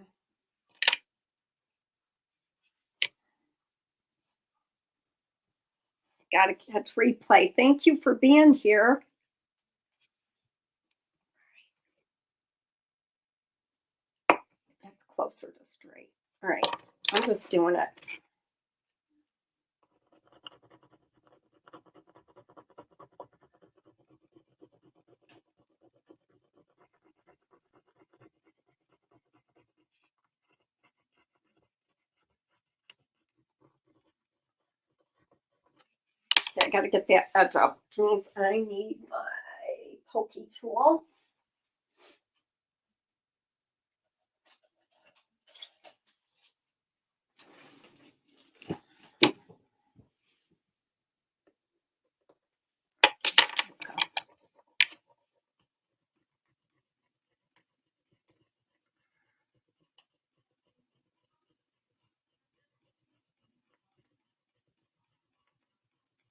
Gotta catch replay. Thank you for being here. That's closer to straight. All right, I'm just doing it. Okay, I gotta get that edge up, which means I need my pokey tool.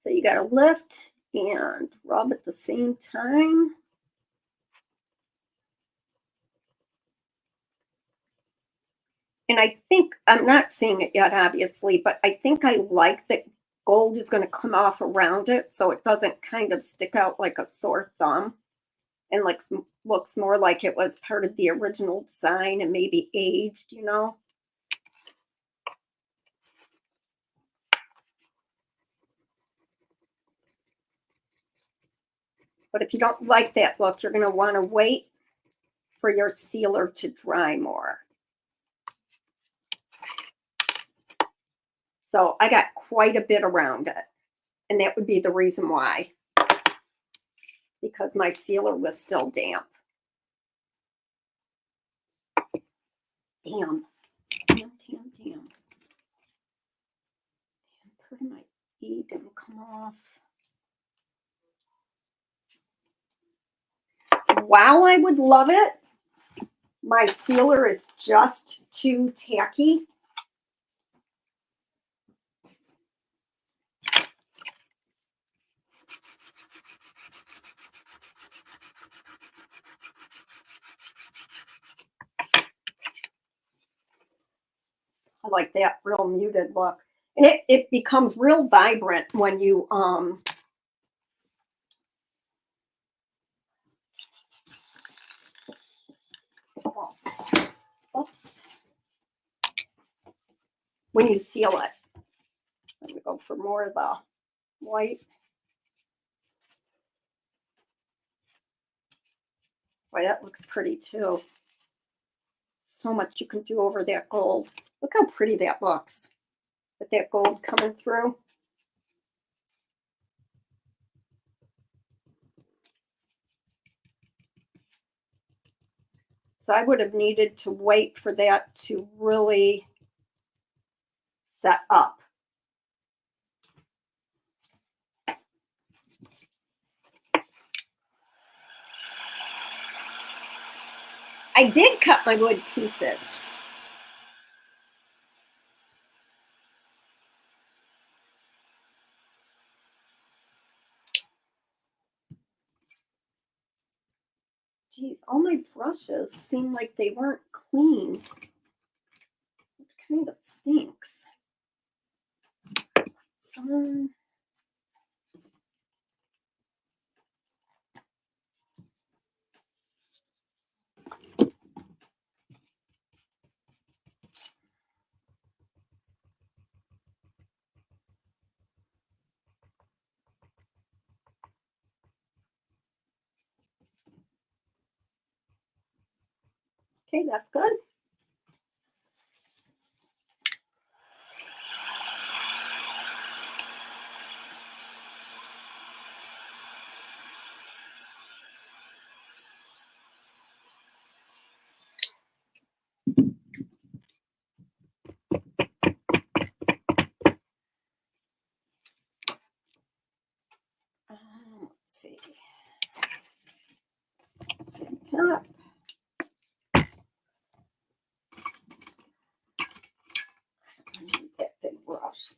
So you got to lift and rub at the same time. And I think, I'm not seeing it yet, obviously, but I think I like that gold is going to come off around it so it doesn't kind of stick out like a sore thumb and like looks more like it was part of the original design and maybe aged, you know? But if you don't like that look, you're going to want to wait for your sealer to dry more. So I got quite a bit around it. And that would be the reason why. Because my sealer was still damp. Damn. Part of my E didn't come off. While I would love it, my sealer is just too tacky. I like that real muted look. And it becomes real vibrant when you when you seal it. I'm going to go for more of the white. Boy, that looks pretty too. So much you can do over that gold. Look how pretty that looks with that gold coming through. So I would have needed to wait for that to really set up. I did cut my wood pieces. Geez, all my brushes seem like they weren't clean. It kind of stinks. Okay, that's good. Let's see. Top. Use that big brush.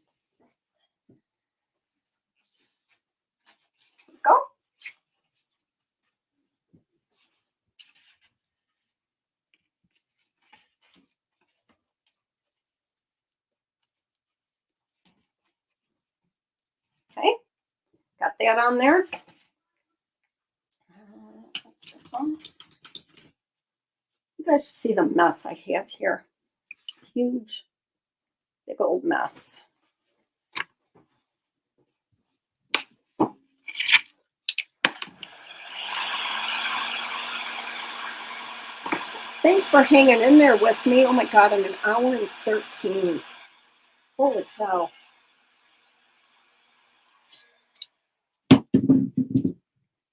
Go. Okay, got that on there. What's this one? You guys see the mess I have here. Huge, big old mess. Thanks for hanging in there with me. Oh my God, I'm an hour and 13. Holy cow.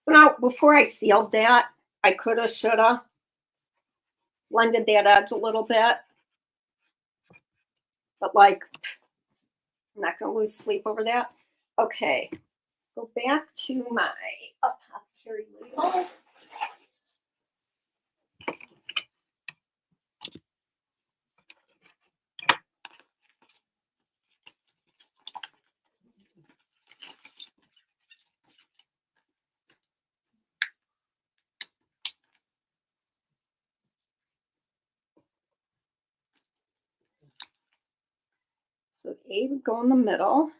So now, before I sealed that, I coulda, shoulda blended that edge a little bit. But like, I'm not gonna lose sleep over that. Okay, go back to my apothecary labels. So A would go in the middle.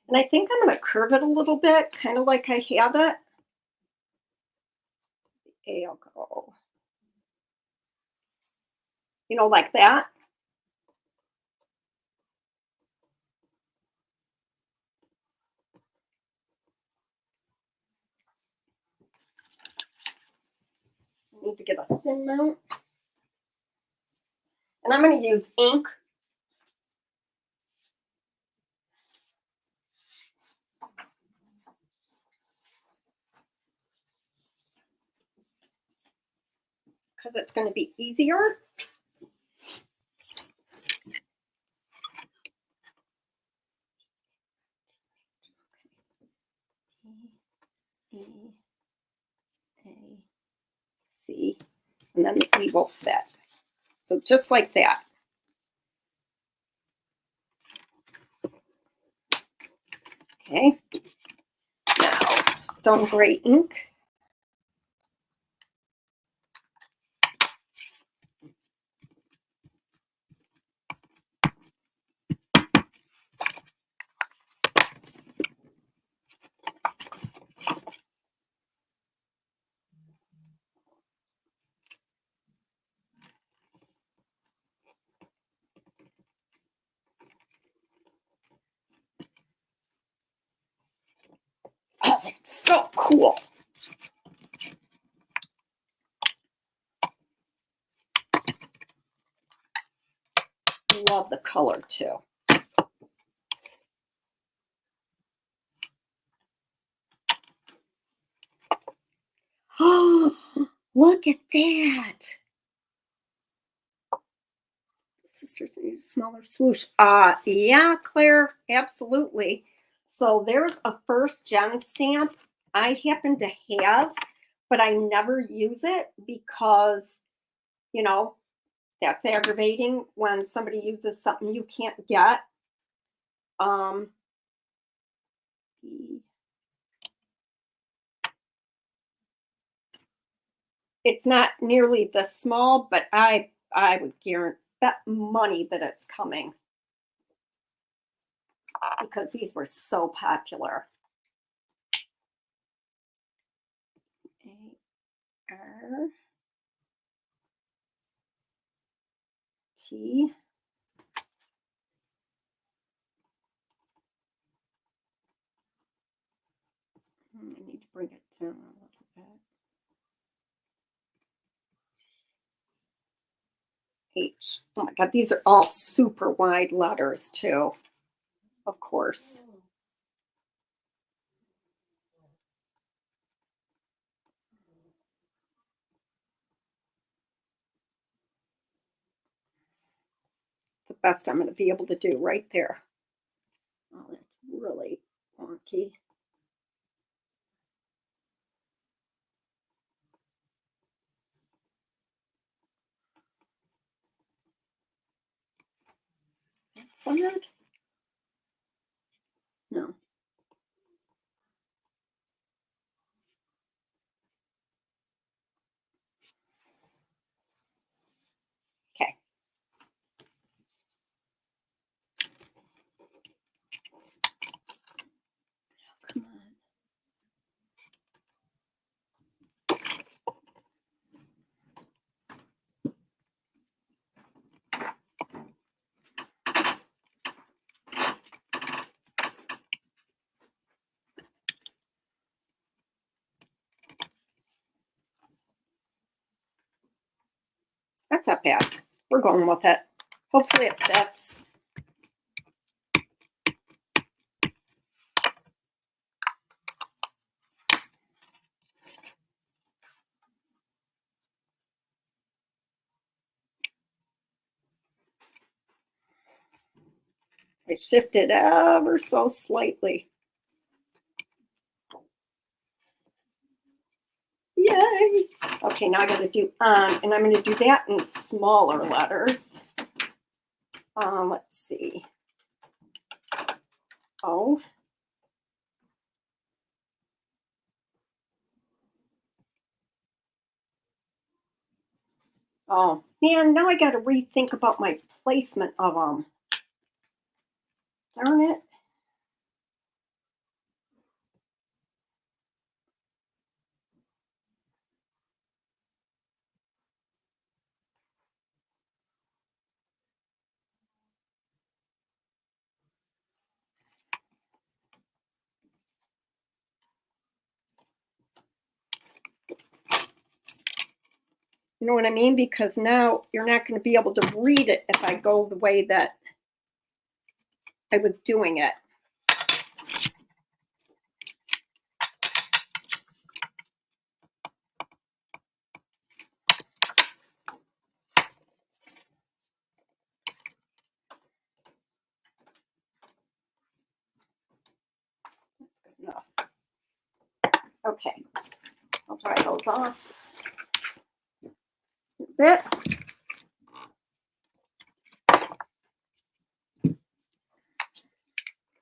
And I think I'm going to curve it a little bit, kind of like I have it. A will go, you know, like that. I need to get a thin mount. And I'm going to use ink. Because it's going to be easier. E, A, C, and then the E will fit. So just like that. Okay. Now, stone gray ink. Oh, that's so cool. Love the color too. Oh, look at that. Sisters need a smaller swoosh. Yeah, Claire, absolutely. So there's a first gen stamp I happen to have, but I never use it because, you know, that's aggravating when somebody uses something you can't get. Um, it's not nearly this small, but I would guarantee bet money that it's coming because these were so popular. ART. I need to bring it down a little bit. H. Oh my God, these are all super wide letters too, of course. The best I'm going to be able to do right there. Oh, that's really wonky. Is that centered? No. Okay. Come on. That's not bad. We're going with it. Hopefully it fits. I shifted ever so slightly. Yay! Okay, now I got to do and I'm going to do that in smaller letters. Let's see. Oh. Oh, man, now I got to rethink about my placement of them. Darn it. You know what I mean? Because now you're not going to be able to read it if I go the way that I was doing it. That's good enough. Okay, I'll dry those off a bit.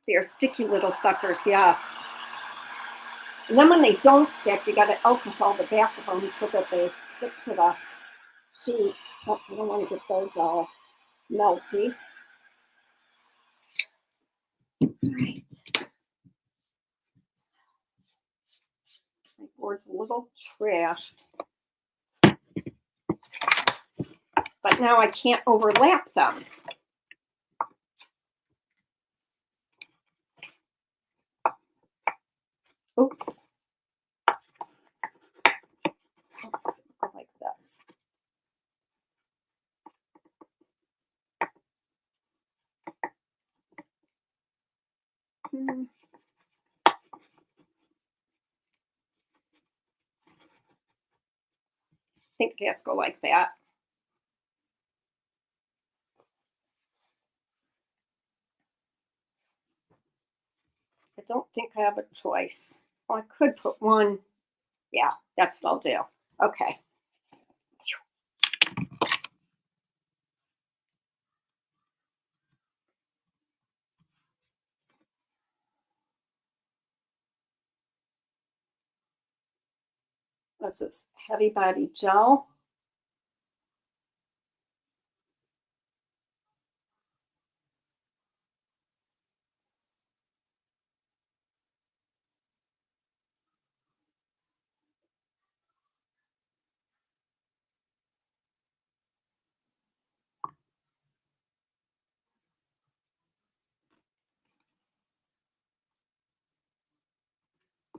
They're sticky little suckers, yes. And then when they don't stick, you got to alcohol the back of them so that they stick to the sheet. Oh, I don't want to get those all melty. All right. My board's a little trashed. But now I can't overlap them. Oops. Like this. I think it has to go like that. I don't think I have a choice. Well, I could put one Yeah, that's what I'll do. Okay. This is heavy body gel.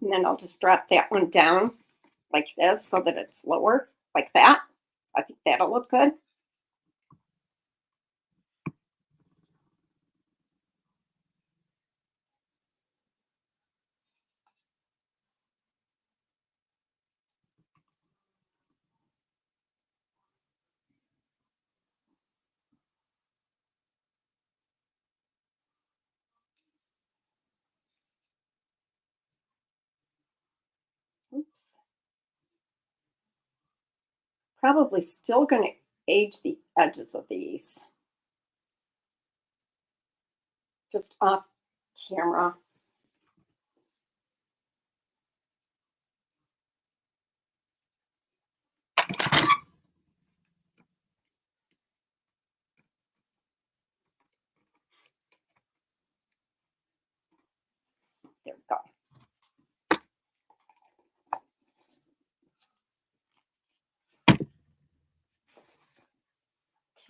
And then I'll just drop that one down like this so that it's lower, like that. I think that'll look good. Oops. Probably still going to age the edges of these. Just off camera. There we go.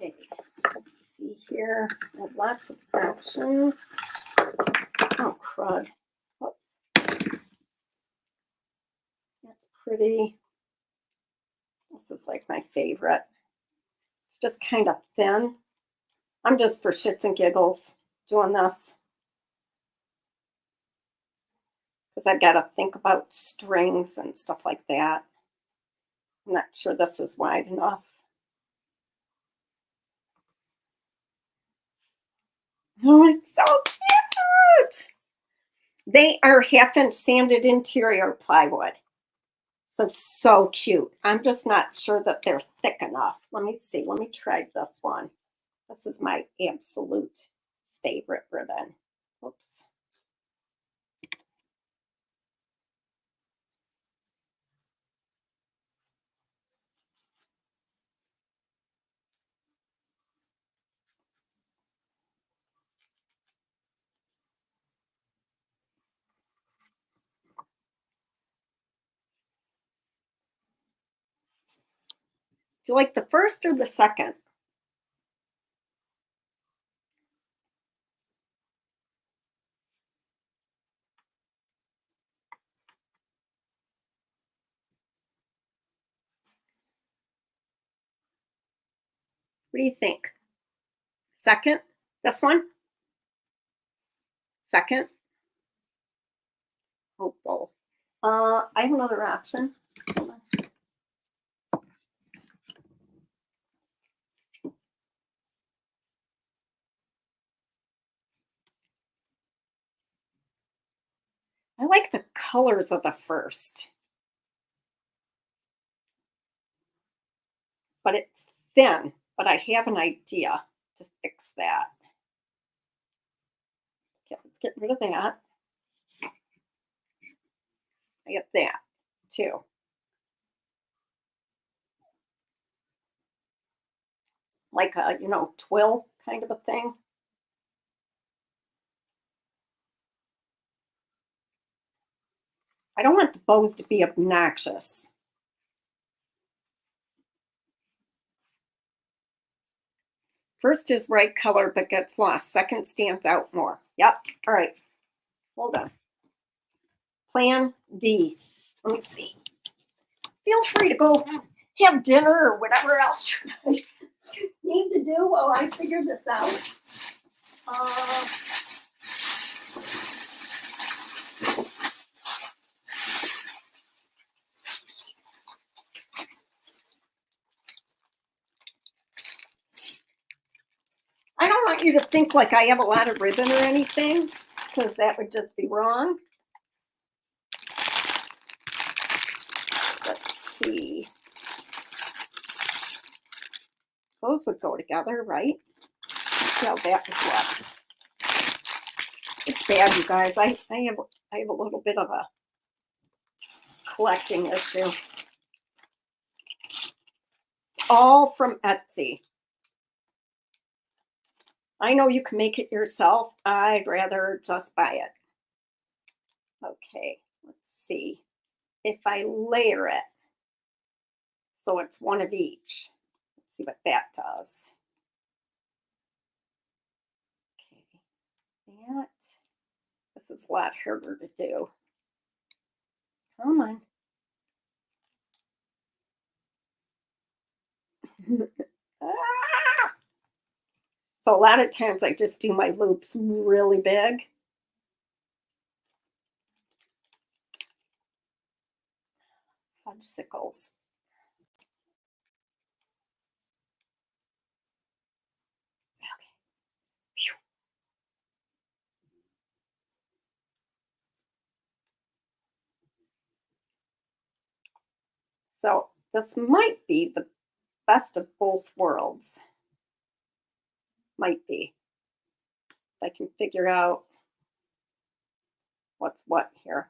Okay, let's see here. I have lots of options. Oh, crud. Oops. That's pretty. This is like my favorite. It's just kind of thin. I'm just for shits and giggles doing this because I've got to think about strings and stuff like that. I'm not sure this is wide enough. Oh, it's so cute. They are 1/2-inch sanded interior plywood. So cute. I'm just not sure that they're thick enough. Let me see. Let me try this one. This is my absolute favorite ribbon. Oops. Do you like the first or the second? What do you think? Second? This one? Second? Oh, both. I have another option. Hold on. I like the colors of the first, but it's thin, but I have an idea to fix that. Okay, let's get rid of that. I get that too. Like a, twill kind of a thing. I don't want the bows to be obnoxious. First is right color but gets lost. Second stands out more. Yep. All right. Hold on. Plan D. Let me see. Feel free to go have dinner or whatever else you need to do while I figure this out. I don't want you to think like I have a lot of ribbon or anything, because that would just be wrong. see. Those would go together, right? See how that would look. It's bad, you guys. I have a little bit of a collecting issue. All from Etsy. I know you can make it yourself. I'd rather just buy it. Okay, let's see if I layer it. So it's one of each. Let's see what that does. Okay, this is a lot harder to do. Come on. Ah! So a lot of times I just do my loops really big. Fudgesicles. Okay. Phew. So this might be the best of both worlds. Might be. If I can figure out what's what here.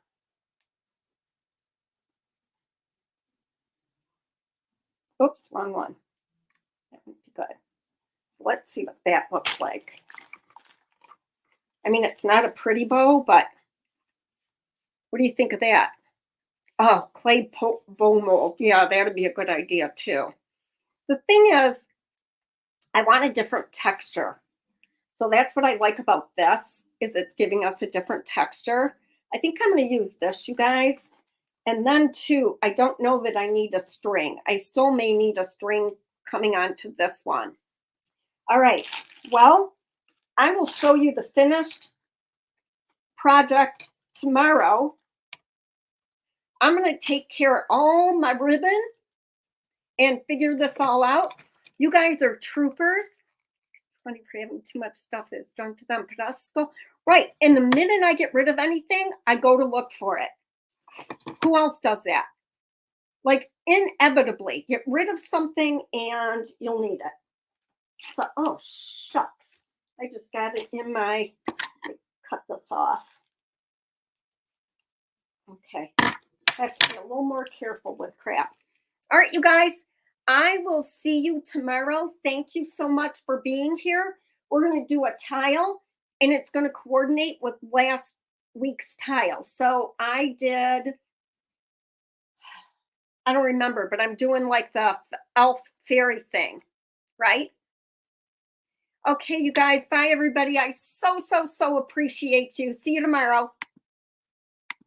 Oops, wrong one. That would be good. So let's see what that looks like. I mean, it's not a pretty bow, but what do you think of that? Oh, clay bow mold. Yeah, that'd be a good idea too. The thing is, I want a different texture. So that's what I like about this, is it's giving us a different texture. I think I'm going to use this, you guys. And then too, I don't know that I need a string. I still may need a string coming onto this one. All right, well, I will show you the finished project tomorrow. I'm going to take care of all my ribbon and figure this all out. You guys are troopers. Funny for having too much stuff that's done to them. Pedestal. Right. And the minute I get rid of anything, I go to look for it. Who else does that? Like inevitably, get rid of something and you'll need it. So, oh, shucks. I just got it in my, cut this off. Okay. I have to be a little more careful with crap. All right, you guys. I will see you tomorrow. Thank you so much for being here. We're going to do a tile, and it's going to coordinate with last week's tile. So I did, I don't remember, but I'm doing like the elf fairy thing, right? Okay, you guys. Bye, everybody. I so appreciate you. See you tomorrow.